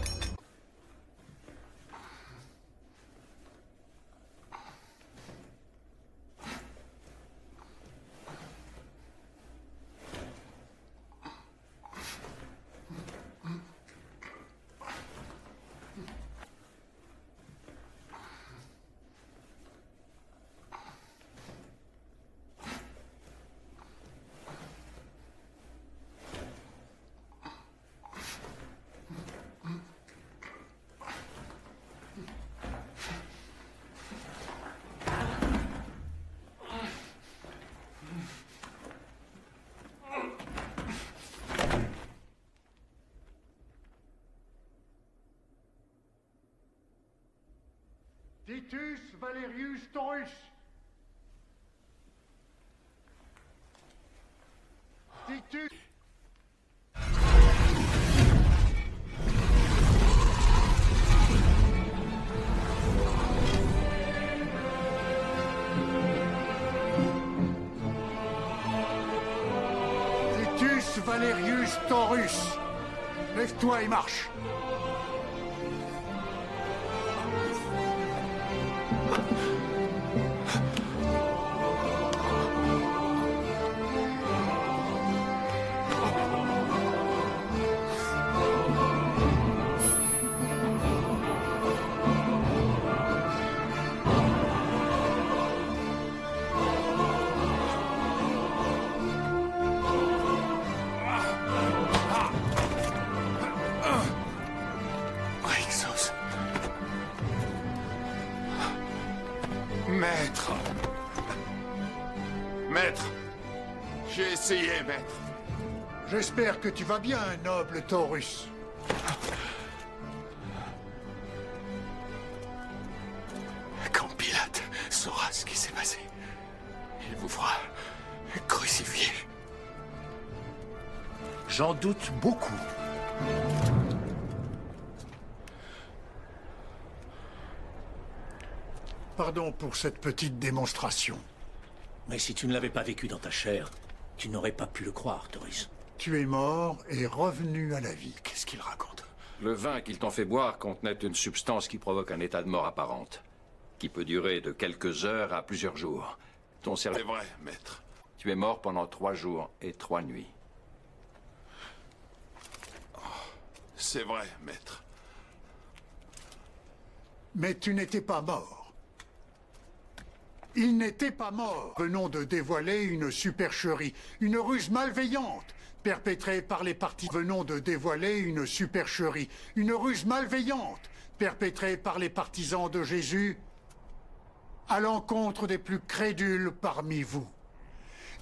Titus Valerius Taurus. Titus. Titus Valerius Taurus. Lève-toi et marche. Maître. Maître. J'ai essayé, maître. J'espère que tu vas bien, noble Taurus. Quand Pilate saura ce qui s'est passé, il vous fera crucifier. J'en doute beaucoup. Pardon pour cette petite démonstration. Mais si tu ne l'avais pas vécu dans ta chair, tu n'aurais pas pu le croire, Taurus. Tu es mort et revenu à la vie. Qu'est-ce qu'il raconte? Le vin qu'ils t'ont fait boire contenait une substance qui provoque un état de mort apparente, qui peut durer de quelques heures à plusieurs jours. Ton cerveau... C'est vrai, maître. Tu es mort pendant 3 jours et 3 nuits. C'est vrai, maître. Mais tu n'étais pas mort. Il n'était pas mort. Venons de dévoiler une supercherie, une ruse malveillante, perpétrée par les partis. Venons de dévoiler une supercherie, une ruse malveillante, perpétrée par les partisans de Jésus, à l'encontre des plus crédules parmi vous.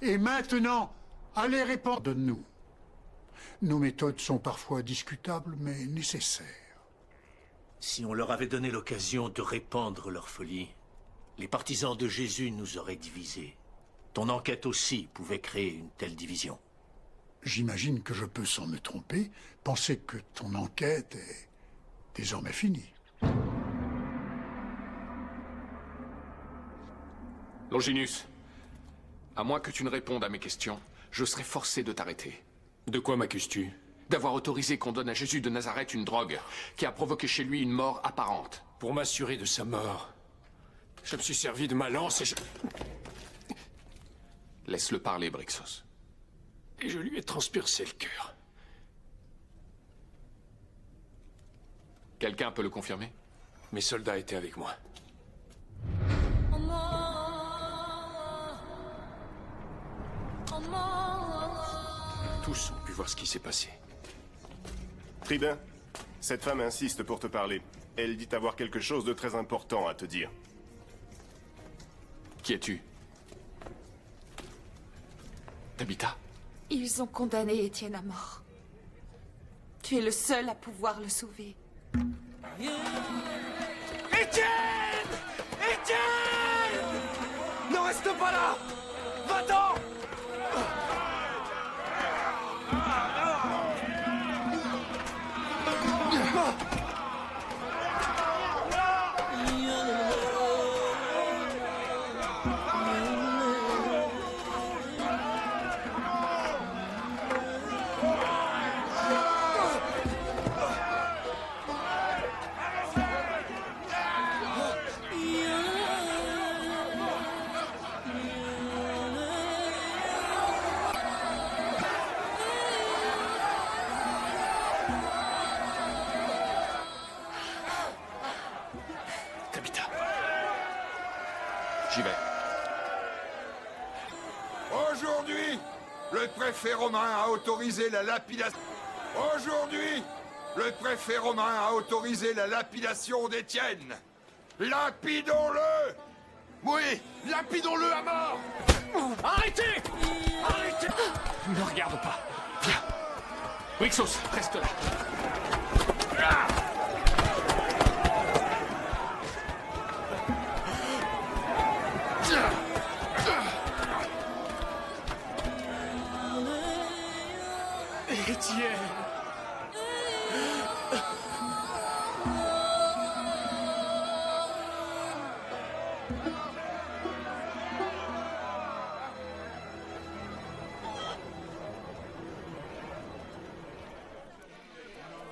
Et maintenant, allez répondre de nous. Nos méthodes sont parfois discutables, mais nécessaires. Si on leur avait donné l'occasion de répandre leur folie, les partisans de Jésus nous auraient divisés. Ton enquête aussi pouvait créer une telle division. J'imagine que je peux, sans me tromper, penser que ton enquête est désormais finie. Longinus, à moins que tu ne répondes à mes questions, je serai forcé de t'arrêter. De quoi m'accuses-tu? D'avoir autorisé qu'on donne à Jésus de Nazareth une drogue qui a provoqué chez lui une mort apparente. Pour m'assurer de sa mort, je me suis servi de ma lance et je... Laisse-le parler, Brixos. Et je lui ai transpercé le cœur. Quelqu'un peut le confirmer? Mes soldats étaient avec moi. Tous ont pu voir ce qui s'est passé. Tribun, cette femme insiste pour te parler. Elle dit avoir quelque chose de très important à te dire. Qui es-tu? Tabitha? Ils ont condamné Étienne à mort. Tu es le seul à pouvoir le sauver. Étienne! Étienne! Ne reste pas là! Va-t'en! J'y vais. Aujourd'hui, le préfet romain a autorisé la lapidation. Aujourd'hui, le préfet romain a autorisé la lapidation d'Étienne. Lapidons-le! Oui, lapidons-le à mort! Arrêtez! Arrêtez! Ne regarde pas. Viens. Brixos, reste là.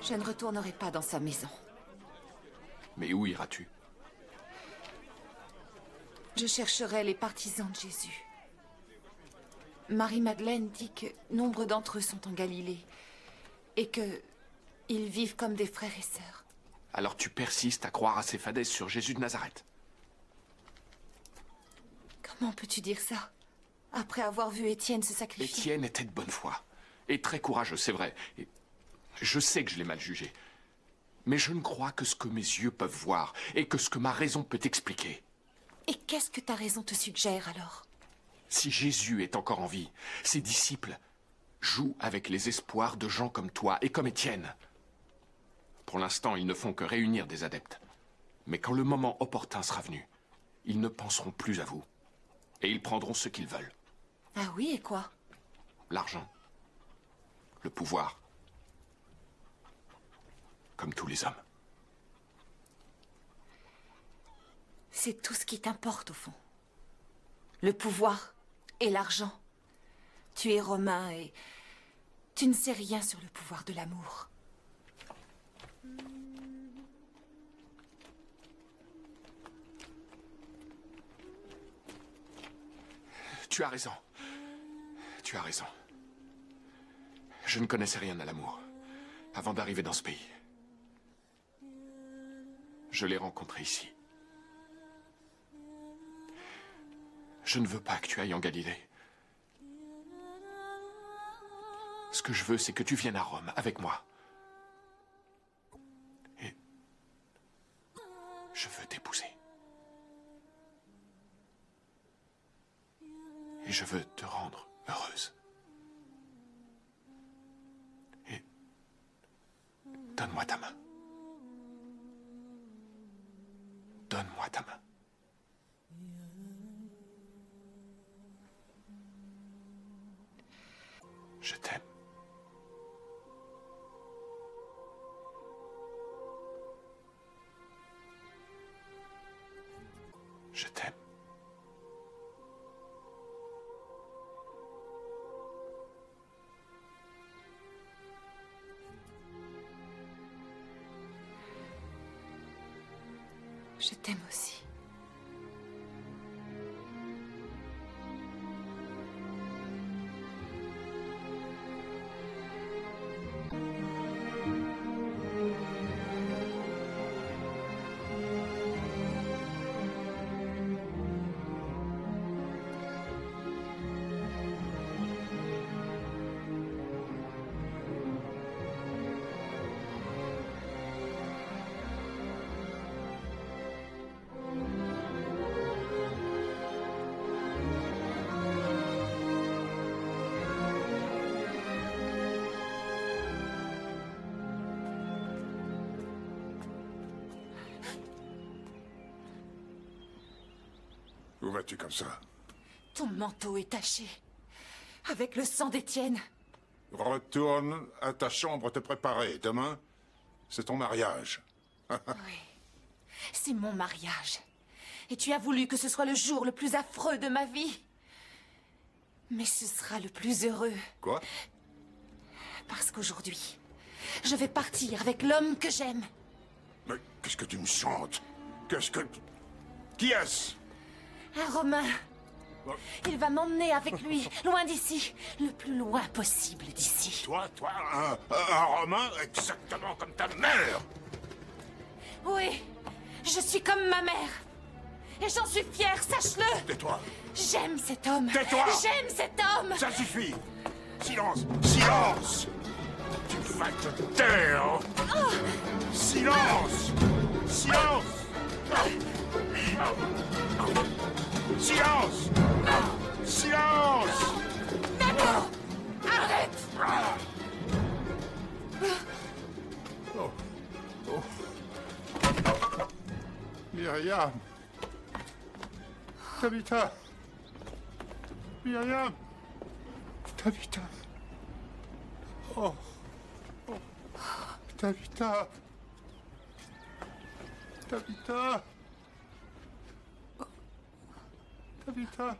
Je ne retournerai pas dans sa maison. Mais où iras-tu? Je chercherai les partisans de Jésus. Marie-Madeleine dit que nombre d'entre eux sont en Galilée et que ils vivent comme des frères et sœurs. Alors tu persistes à croire à ces fadaises sur Jésus de Nazareth? Comment peux-tu dire ça? Après avoir vu Étienne se sacrifier. Étienne était de bonne foi. Et très courageux, c'est vrai. Et je sais que je l'ai mal jugé. Mais je ne crois que ce que mes yeux peuvent voir et que ce que ma raison peut expliquer. Et qu'est-ce que ta raison te suggère alors? Si Jésus est encore en vie, ses disciples jouent avec les espoirs de gens comme toi et comme Étienne. Pour l'instant, ils ne font que réunir des adeptes. Mais quand le moment opportun sera venu, ils ne penseront plus à vous. Et ils prendront ce qu'ils veulent. Ah oui, et quoi? L'argent. Le pouvoir. Comme tous les hommes. C'est tout ce qui t'importe au fond. Le pouvoir et l'argent. Tu es romain et tu ne sais rien sur le pouvoir de l'amour. Tu as raison. Tu as raison. Je ne connaissais rien à l'amour avant d'arriver dans ce pays. Je l'ai rencontré ici. Je ne veux pas que tu ailles en Galilée. Ce que je veux, c'est que tu viennes à Rome avec moi. Et je veux t'épouser. Et je veux te rendre heureuse. Et donne-moi ta main. Donne-moi ta main. Je t'aime. Je t'aime. Je t'aime aussi. Où vas-tu comme ça? Ton manteau est taché. Avec le sang d'Étienne. Retourne à ta chambre te préparer. Demain, c'est ton mariage. Oui. C'est mon mariage. Et tu as voulu que ce soit le jour le plus affreux de ma vie. Mais ce sera le plus heureux. Quoi? Parce qu'aujourd'hui, je vais partir avec l'homme que j'aime. Mais qu'est-ce que tu me chantes? Qu'est-ce que... Qui est-ce? Un Romain. Il va m'emmener avec lui, loin d'ici. Le plus loin possible d'ici. Toi, un Romain exactement comme ta mère. Oui, je suis comme ma mère. Et j'en suis fière, sache-le. Tais-toi. J'aime cet homme. Tais-toi. J'aime cet homme. Ça suffit. Silence. Silence. Tu vas te taire. Silence. Silence. Silence. Silence. Nano, arrête. Oh. Oh. Myriam. Tabitha. Myriam. Tabitha. Oh. Oh. Tabitha. Tabitha. Tabitha.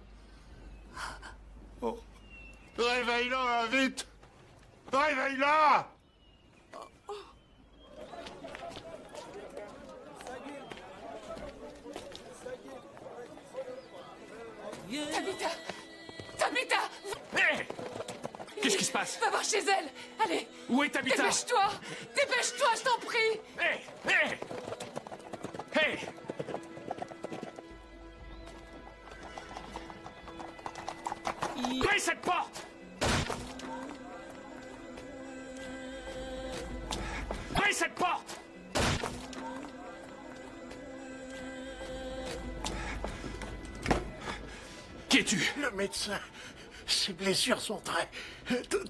Oh. Réveille-la, vite. Réveille-la. Tabitha! Tabitha! Hé! Qu'est-ce qui se passe? Va voir chez elle! Allez! Où est Tabitha? Dépêche-toi! Dépêche-toi, je t'en prie! Hé! Hé! Hé! Clé cette porte! Clé cette porte! Qui es-tu? Le médecin. Ses blessures sont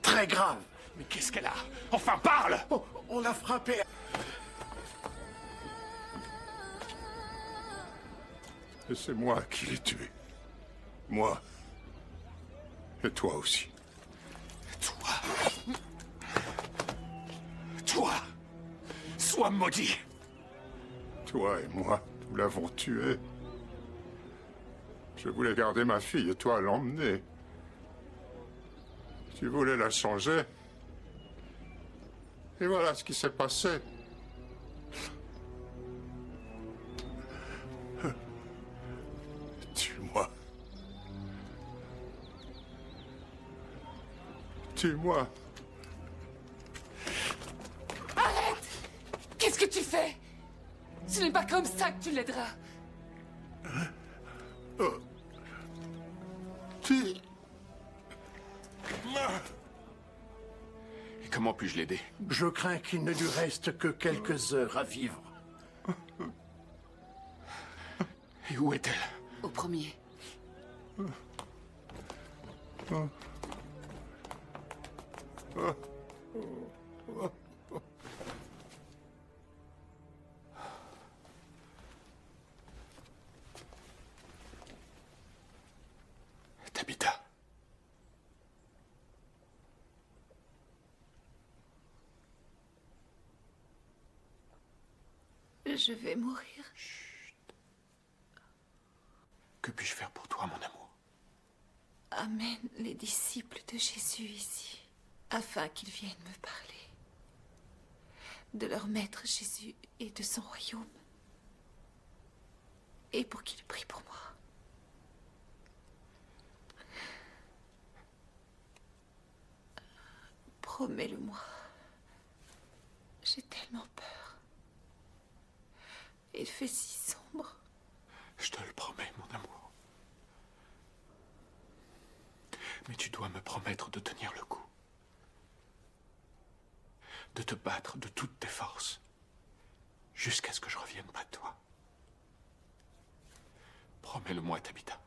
très graves. Mais qu'est-ce qu'elle a? Enfin, parle! On l'a frappé. Et c'est moi qui l'ai tué. Moi. Et toi aussi. Toi! Sois maudit! Toi et moi, nous l'avons tué. Je voulais garder ma fille et toi l'emmener. Tu voulais la changer. Et voilà ce qui s'est passé. Tue-moi. Tue-moi. Arrête! Qu'est-ce que tu fais? Ce n'est pas comme ça que tu l'aideras. Et comment puis-je l'aider? Je crains qu'il ne lui reste que quelques heures à vivre. Et où est-elle? Au premier. Tabitha. Je vais mourir. Que puis-je faire pour toi, mon amour? Amène les disciples de Jésus ici, afin qu'ils viennent me parler de leur maître Jésus et de son royaume, et pour qu'ils prient pour moi. Promets-le-moi. J'ai tellement peur. Il fait si sombre. Je te le promets, mon amour. Mais tu dois me promettre de tenir le coup. De te battre de toutes tes forces. Jusqu'à ce que je revienne près de toi. Promets-le-moi, Tabitha.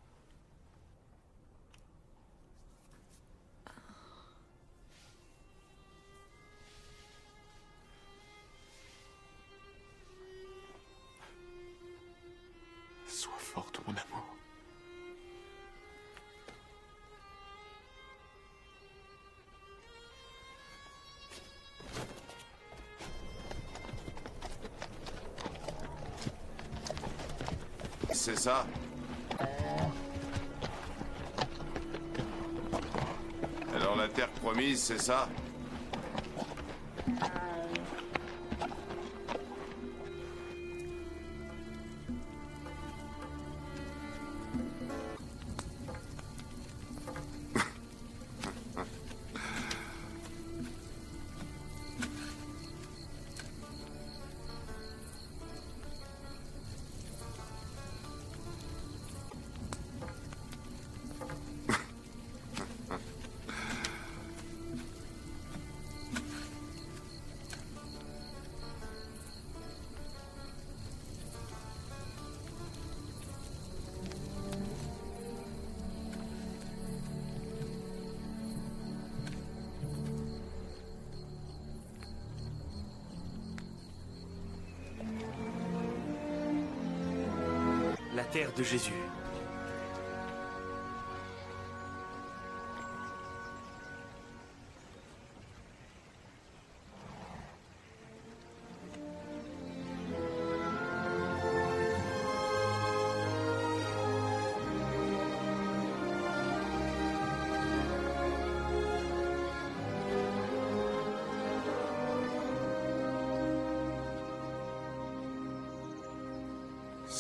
Sois forte, mon amour. C'est ça? Alors la terre promise, c'est ça? La terre de Jésus.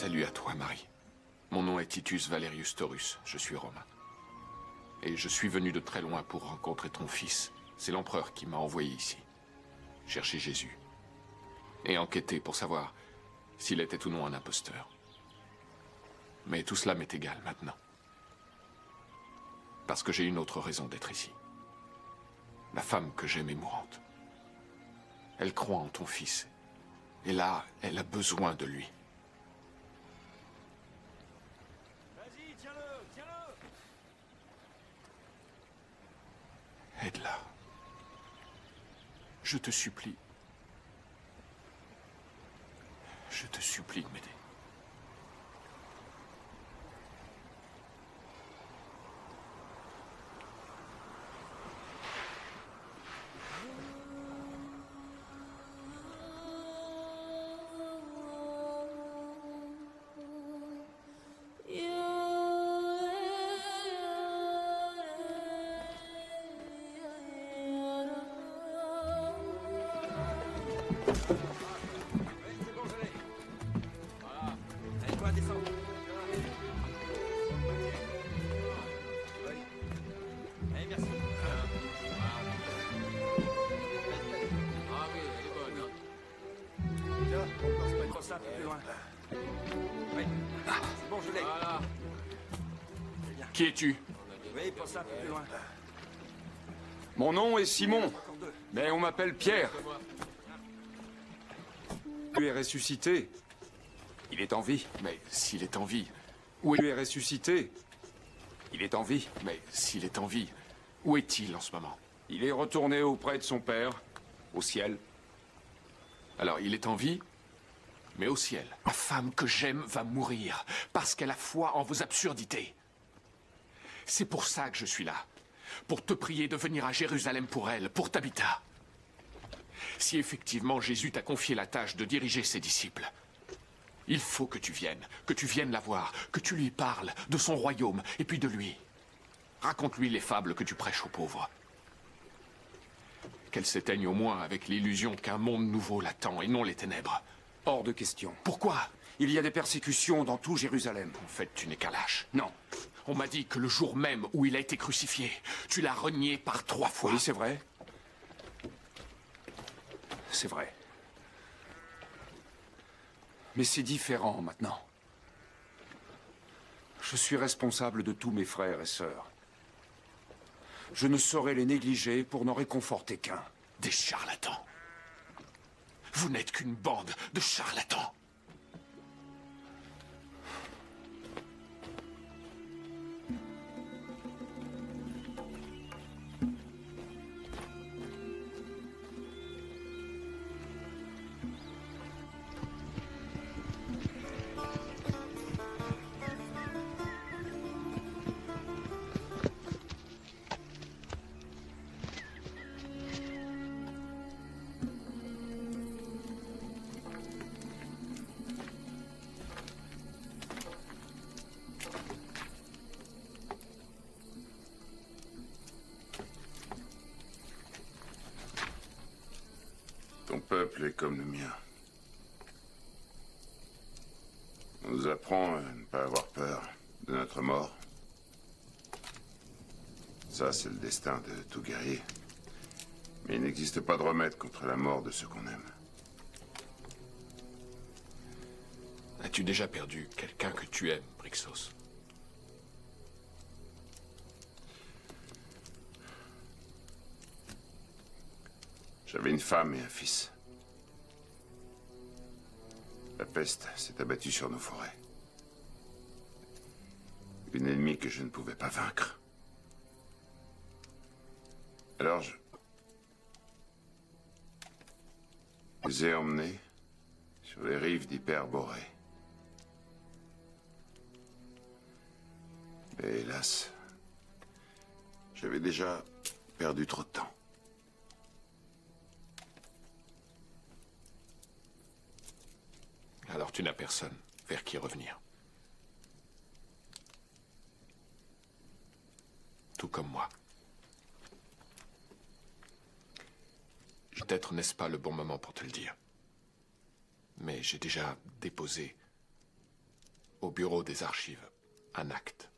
Salut à toi, Marie. Mon nom est Titus Valerius Taurus. Je suis romain. Et je suis venu de très loin pour rencontrer ton fils. C'est l'empereur qui m'a envoyé ici. Chercher Jésus. Et enquêter pour savoir s'il était ou non un imposteur. Mais tout cela m'est égal maintenant. Parce que j'ai une autre raison d'être ici. La femme que j'aime est mourante. Elle croit en ton fils. Et là, elle a besoin de lui. Vas-y, tiens-le, tiens-le. Aide-la. Je te supplie. Je te supplie de m'aider. Qui es-tu? Oui, pour ça, plus loin. Mon nom est Simon, mais on m'appelle Pierre. Tu es ressuscité. Il est en vie. Mais s'il est en vie... Où tu es ressuscité. Il est en vie. Mais s'il est en vie, où est-il en ce moment? Il est retourné auprès de son père, au ciel. Alors, il est en vie, mais au ciel. La femme que j'aime va mourir, parce qu'elle a foi en vos absurdités. C'est pour ça que je suis là. Pour te prier de venir à Jérusalem pour elle, pour Tabitha. Si effectivement Jésus t'a confié la tâche de diriger ses disciples, il faut que tu viennes la voir, que tu lui parles de son royaume et puis de lui. Raconte-lui les fables que tu prêches aux pauvres. Qu'elle s'éteigne au moins avec l'illusion qu'un monde nouveau l'attend et non les ténèbres. Hors de question. Pourquoi? Il y a des persécutions dans tout Jérusalem. En fait, tu n'es qu'un lâche. Non. On m'a dit que le jour même où il a été crucifié, tu l'as renié par 3 fois. Oui, c'est vrai. C'est vrai. Mais c'est différent maintenant. Je suis responsable de tous mes frères et sœurs. Je ne saurais les négliger pour n'en réconforter qu'un. Des charlatans. Vous n'êtes qu'une bande de charlatans. Ton peuple est comme le mien. On nous apprend à ne pas avoir peur de notre mort. Ça, c'est le destin de tout guerrier. Mais il n'existe pas de remède contre la mort de ceux qu'on aime. As-tu déjà perdu quelqu'un que tu aimes, Brixos? J'avais une femme et un fils. La peste s'est abattue sur nos forêts. Une ennemie que je ne pouvais pas vaincre. Alors je les ai emmenés sur les rives d'Hyperborée. Mais hélas, j'avais déjà perdu trop de temps. Alors tu n'as personne vers qui revenir. Tout comme moi. Peut-être n'est-ce pas le bon moment pour te le dire. Mais j'ai déjà déposé au bureau des archives un acte.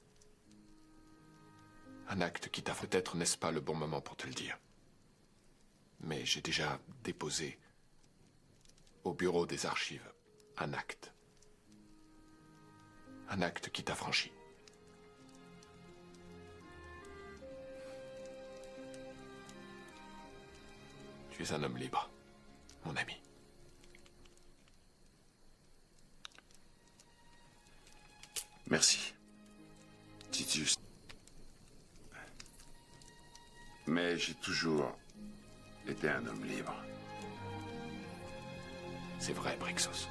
Un acte qui t'a peut-être, n'est-ce pas le bon moment pour te le dire. Mais j'ai déjà déposé au bureau des archives un acte. Un acte qui t'affranchit. Tu es un homme libre, mon ami. Merci, Titus. Mais j'ai toujours été un homme libre. C'est vrai, Brixos.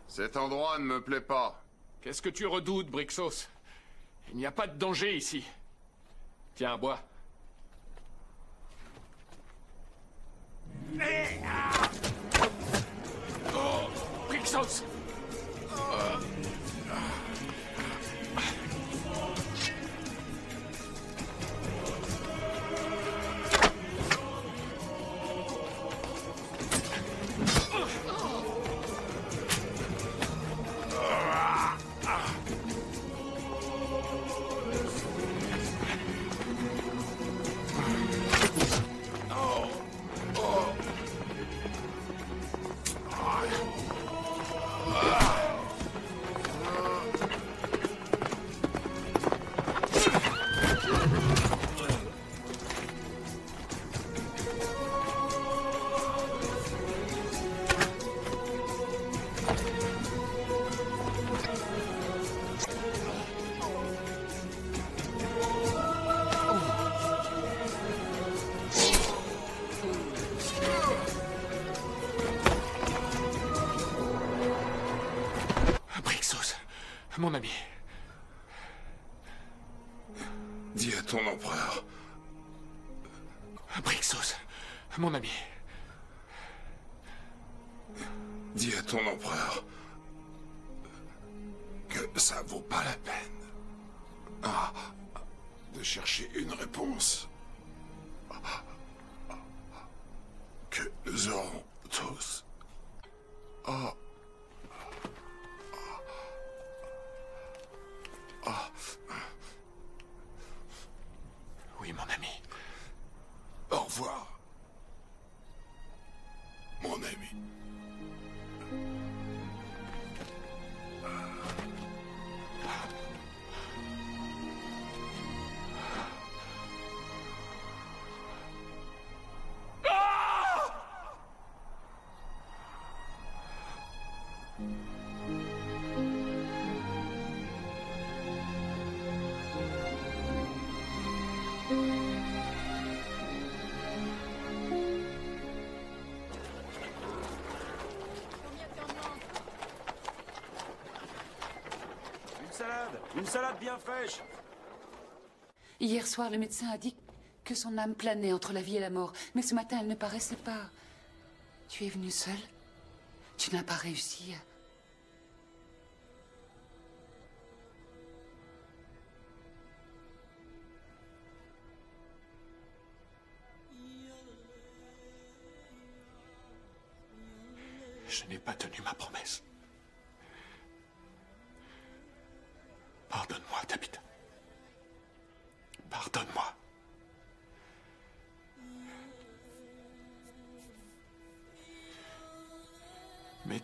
Cet endroit ne me plaît pas. Qu'est-ce que tu redoutes, Brixos? Il n'y a pas de danger ici. Tiens, bois. Oh, Brixos! Mon ami. Dis à ton empereur. Brixos, mon ami. Dis à ton empereur que ça vaut pas la peine de chercher une réponse que nous aurons tous. Oui, mon ami. Au revoir, mon ami. Une salade bien fraîche. Hier soir, le médecin a dit que son âme planait entre la vie et la mort. Mais ce matin, elle ne paraissait pas. Tu es venu seul? Tu n'as pas réussi à... Je n'ai pas tenu ma promesse. Pardonne-moi, Tabitha. Pardonne-moi. Mais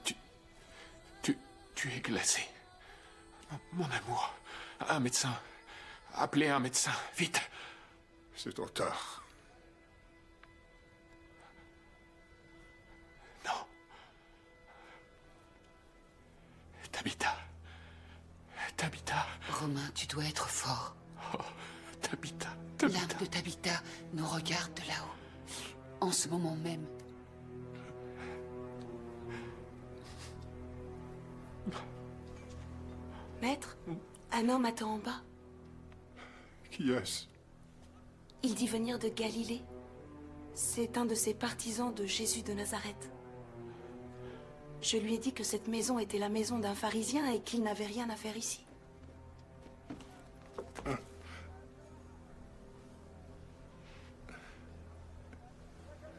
tu es glacé. Mon amour. Un médecin. Appelez un médecin. Vite. C'est trop tard. Non. Tabitha. Tabitha. Romain, tu dois être fort. Oh, Tabitha. L'âme de Tabitha nous regarde de là-haut. En ce moment même. Maître, un homme attend en bas. Qui est-ce? Il dit venir de Galilée. C'est un de ces partisans de Jésus de Nazareth. Je lui ai dit que cette maison était la maison d'un pharisien et qu'il n'avait rien à faire ici.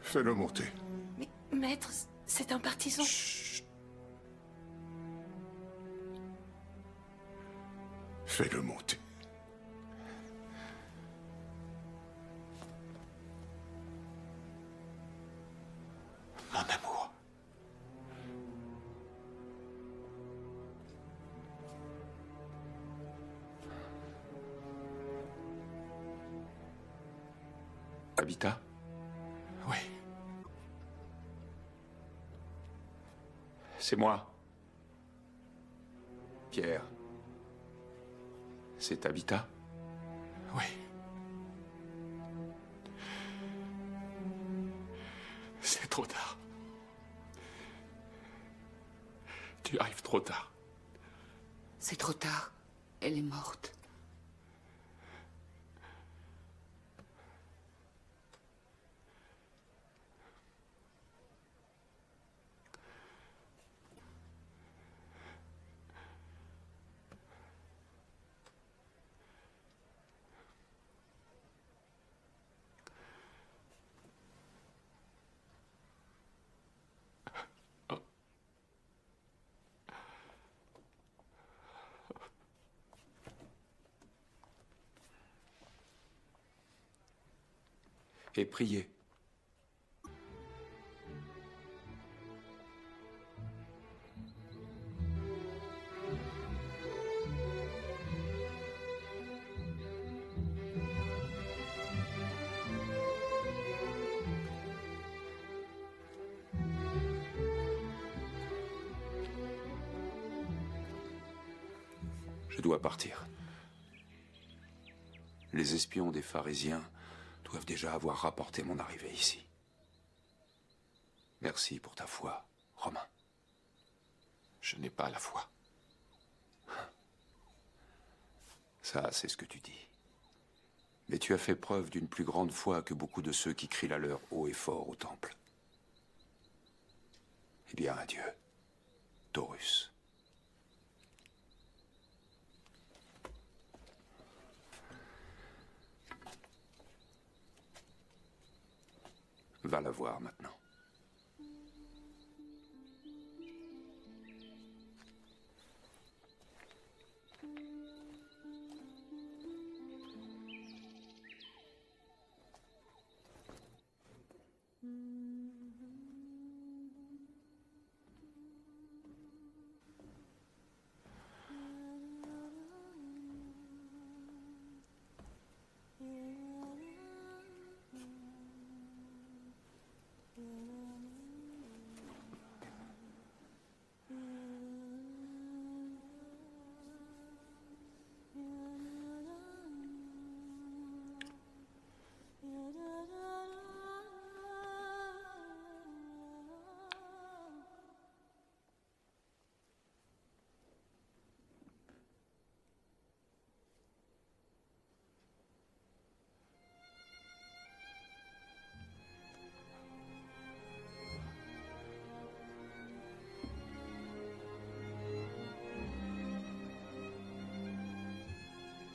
Fais-le monter. Mais, maître, c'est un partisan. Chut. Fais-le monter. Mon amour. Habitat? Oui. C'est moi. Pierre. C'est Habitat? Oui. C'est trop tard. Tu arrives trop tard. C'est trop tard. Elle est morte. Et priez. Je dois partir. Les espions des pharisiens doivent déjà avoir rapporté mon arrivée ici. Merci pour ta foi, Romain. Je n'ai pas la foi. Ça, c'est ce que tu dis. Mais tu as fait preuve d'une plus grande foi que beaucoup de ceux qui crient la leur haut et fort au temple. Eh bien, adieu, Taurus. Va la voir maintenant.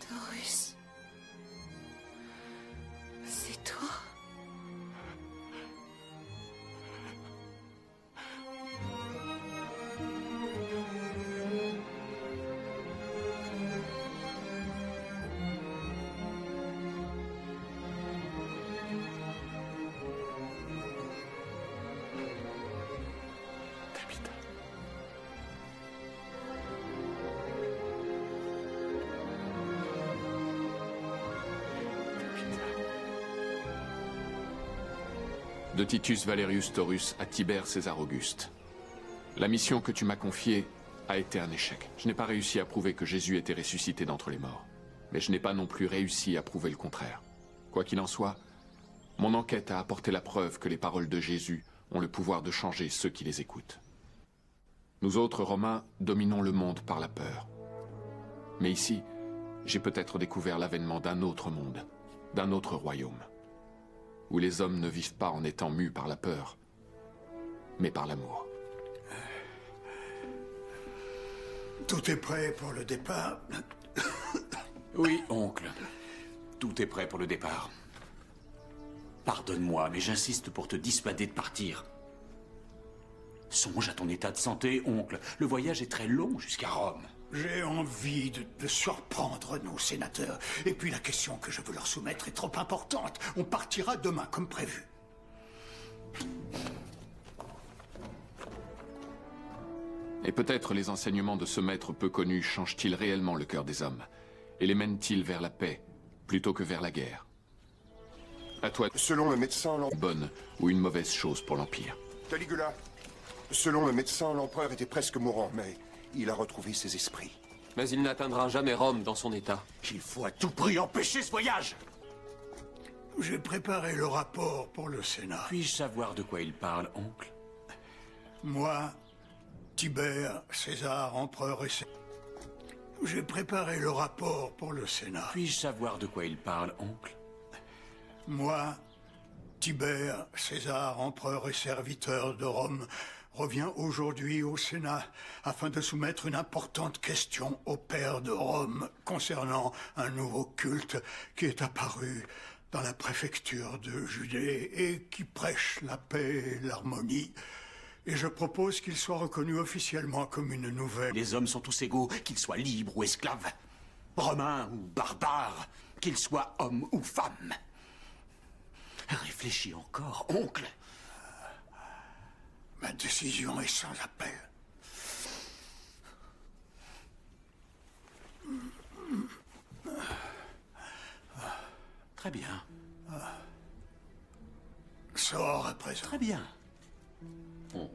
Taurus. C'est toi? De Titus Valerius Taurus à Tibère César Auguste. La mission que tu m'as confiée a été un échec. Je n'ai pas réussi à prouver que Jésus était ressuscité d'entre les morts. Mais je n'ai pas non plus réussi à prouver le contraire. Quoi qu'il en soit, mon enquête a apporté la preuve que les paroles de Jésus ont le pouvoir de changer ceux qui les écoutent. Nous autres Romains dominons le monde par la peur. Mais ici, j'ai peut-être découvert l'avènement d'un autre monde, d'un autre royaume, où les hommes ne vivent pas en étant mus par la peur, mais par l'amour. Tout est prêt pour le départ? Oui, oncle. Tout est prêt pour le départ. Pardonne-moi, mais j'insiste pour te dissuader de partir. Songe à ton état de santé, oncle. Le voyage est très long jusqu'à Rome. J'ai envie de surprendre nos sénateurs. Et puis la question que je veux leur soumettre est trop importante. On partira demain, comme prévu. Et peut-être les enseignements de ce maître peu connu changent-ils réellement le cœur des hommes, et les mènent-ils vers la paix, plutôt que vers la guerre. À toi, selon le médecin, bonne ou une mauvaise chose pour l'Empire. Caligula, selon le médecin, l'empereur était presque mourant, mais il a retrouvé ses esprits. Mais il n'atteindra jamais Rome dans son état. Il faut à tout prix empêcher ce voyage. J'ai préparé le rapport pour le Sénat. Puis-je savoir de quoi il parle, oncle? Moi, Tibère, César, empereur et... J'ai préparé le rapport pour le Sénat. Puis-je savoir de quoi il parle, oncle? Moi, Tibère, César, empereur et serviteur de Rome, revient aujourd'hui au Sénat afin de soumettre une importante question au père de Rome concernant un nouveau culte qui est apparu dans la préfecture de Judée et qui prêche la paix et l'harmonie. Et je propose qu'il soit reconnu officiellement comme une nouvelle... Les hommes sont tous égaux, qu'ils soient libres ou esclaves, romains ou barbares, qu'ils soient hommes ou femmes. Réfléchis encore, oncle. Ma décision est sans appel. Très bien. Sors à présent. Très bien, oncle.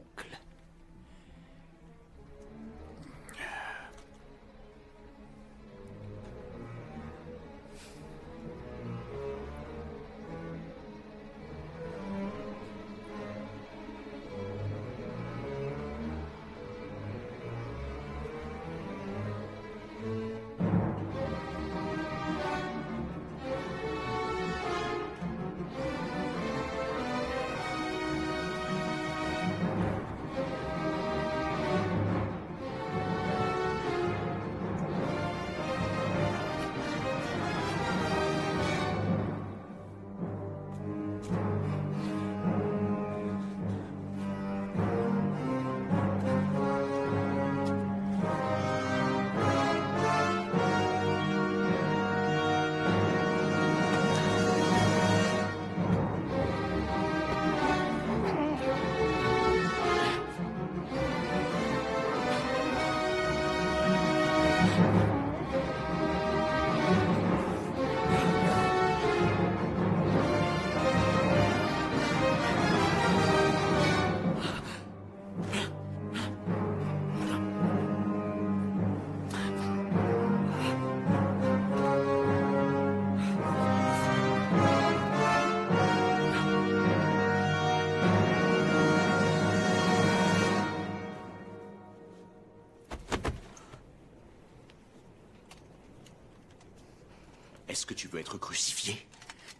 Est-ce que tu veux être crucifié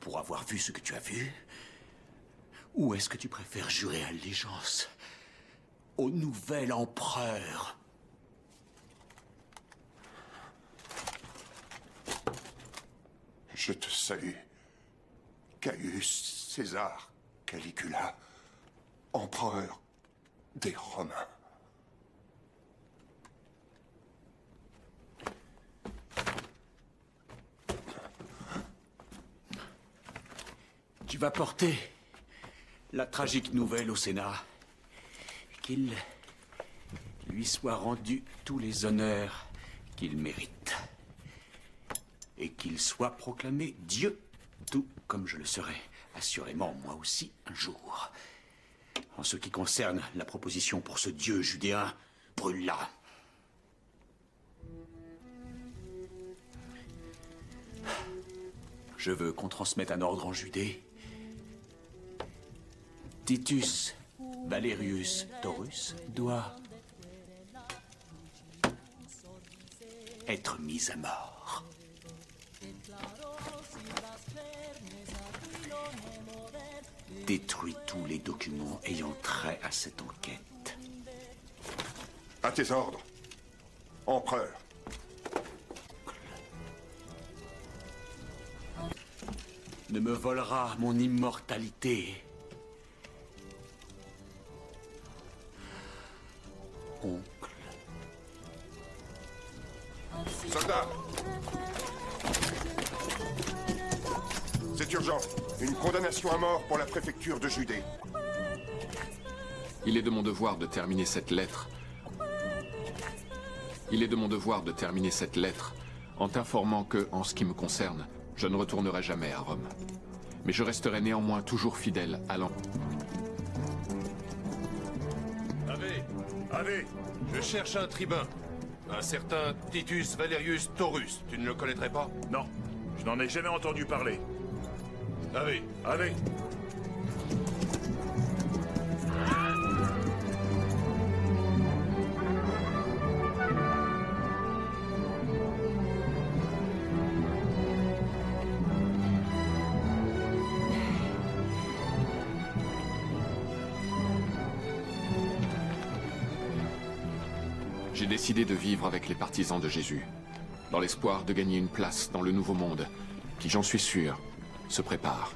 pour avoir vu ce que tu as vu? Ou est-ce que tu préfères jurer allégeance au nouvel empereur? Je te salue, Caius César Caligula, empereur des Romains. Tu vas porter la tragique nouvelle au Sénat. Qu'il lui soit rendu tous les honneurs qu'il mérite. Et qu'il soit proclamé Dieu, tout comme je le serai, assurément moi aussi, un jour. En ce qui concerne la proposition pour ce Dieu judéen, brûle-la. Je veux qu'on transmette un ordre en Judée. Titus Valerius Taurus doit être mis à mort. Détruis tous les documents ayant trait à cette enquête. À tes ordres, empereur. Ne me volera mon immortalité. Oncle. Soldats! C'est urgent. Une condamnation à mort pour la préfecture de Judée. Il est de mon devoir de terminer cette lettre. Il est de mon devoir de terminer cette lettre en t'informant que, en ce qui me concerne, je ne retournerai jamais à Rome. Mais je resterai néanmoins toujours fidèle à Ave, je cherche un tribun. Un certain Titus Valerius Taurus. Tu ne le connaîtrais pas? Non, je n'en ai jamais entendu parler. Ave. J'ai décidé de vivre avec les partisans de Jésus, dans l'espoir de gagner une place dans le nouveau monde, qui, j'en suis sûr, se prépare.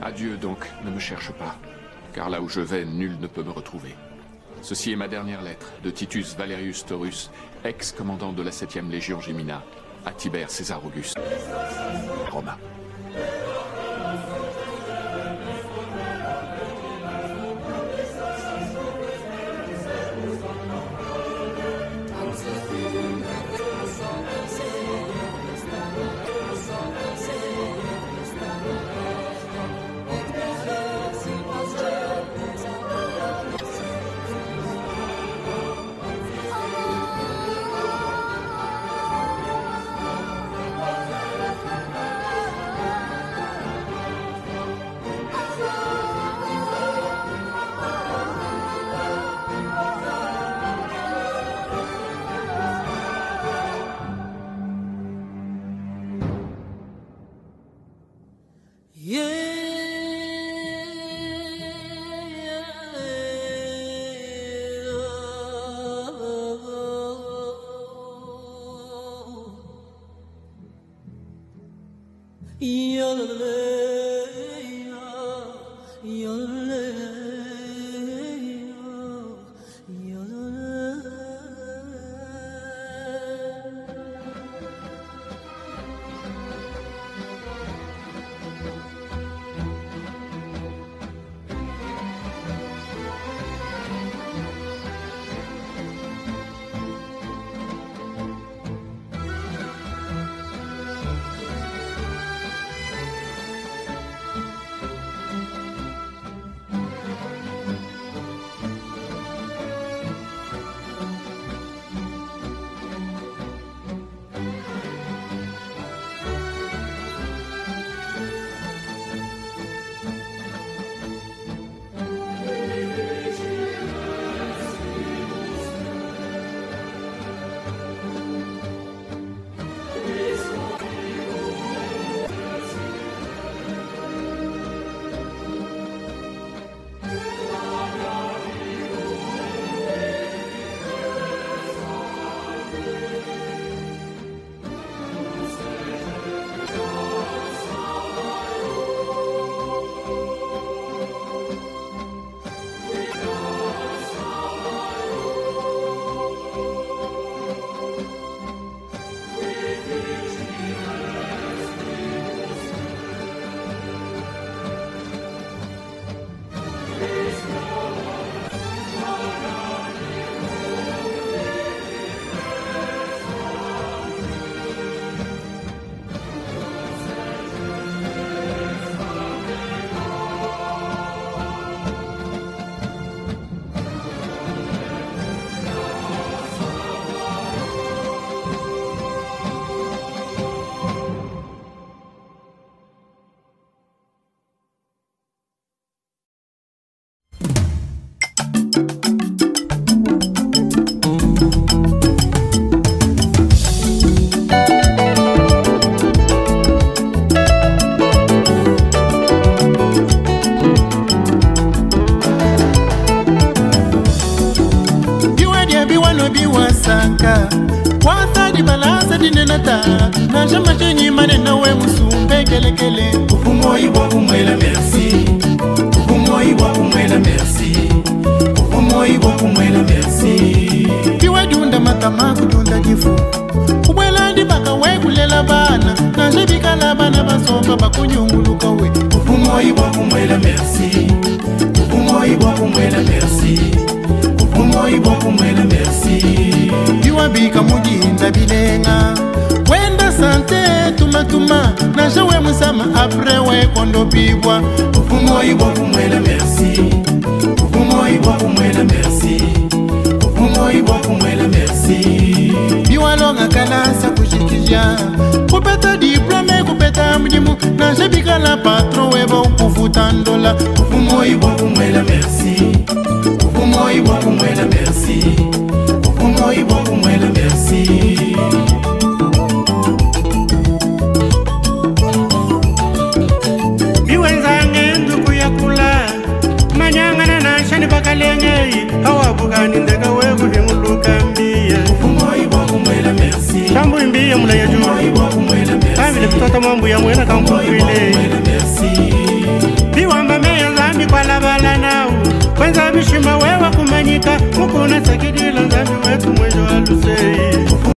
Adieu donc, ne me cherche pas, car là où je vais, nul ne peut me retrouver. Ceci est ma dernière lettre de Titus Valerius Taurus, ex-commandant de la 7e Légion Gemina, à Tibère César Auguste, Romain. dine nata na jama chenyi mane na we musumbe kele kele Upumoi wa kumwela merci Upumoi wa kumwela merci Upumoi wa kumwela merci Kiwa junda matama kujunda jifu Kubwela ndi baka we kulela bana na jebika la bana basomba bakunyunguluka we Upumoi wa kumwela merci Upumoi wa kumwela merci Upumoi wa kumwela merci Kiwa bika mujinda bilenga Wenda sante tuma na jawe musama apre we kondo bibwa Upumoi wa kumwela merci Upumoi wa kumwela merci Upumoi wa kumwela merci Biwa longa kalasa kushikija Kupeta diplome kupeta mjimu na jebika la patro weba ukufuta ndola Upumoi wa kumwela merci Upumoi wa kumwela merci Upumoi wa kumwela merci Bakalenge hawa bugani ndega we kuhinguluka mbia Upumoi wa kumwela merci Sambu mbia mula ya juu Upumoi wa kumwela merci Kamile kutoka mambu ya mwena kampukwile Biwamba meya zambi kwa labala nao Kwanza bishima wewa kumanyika Mukuna sakidila zambi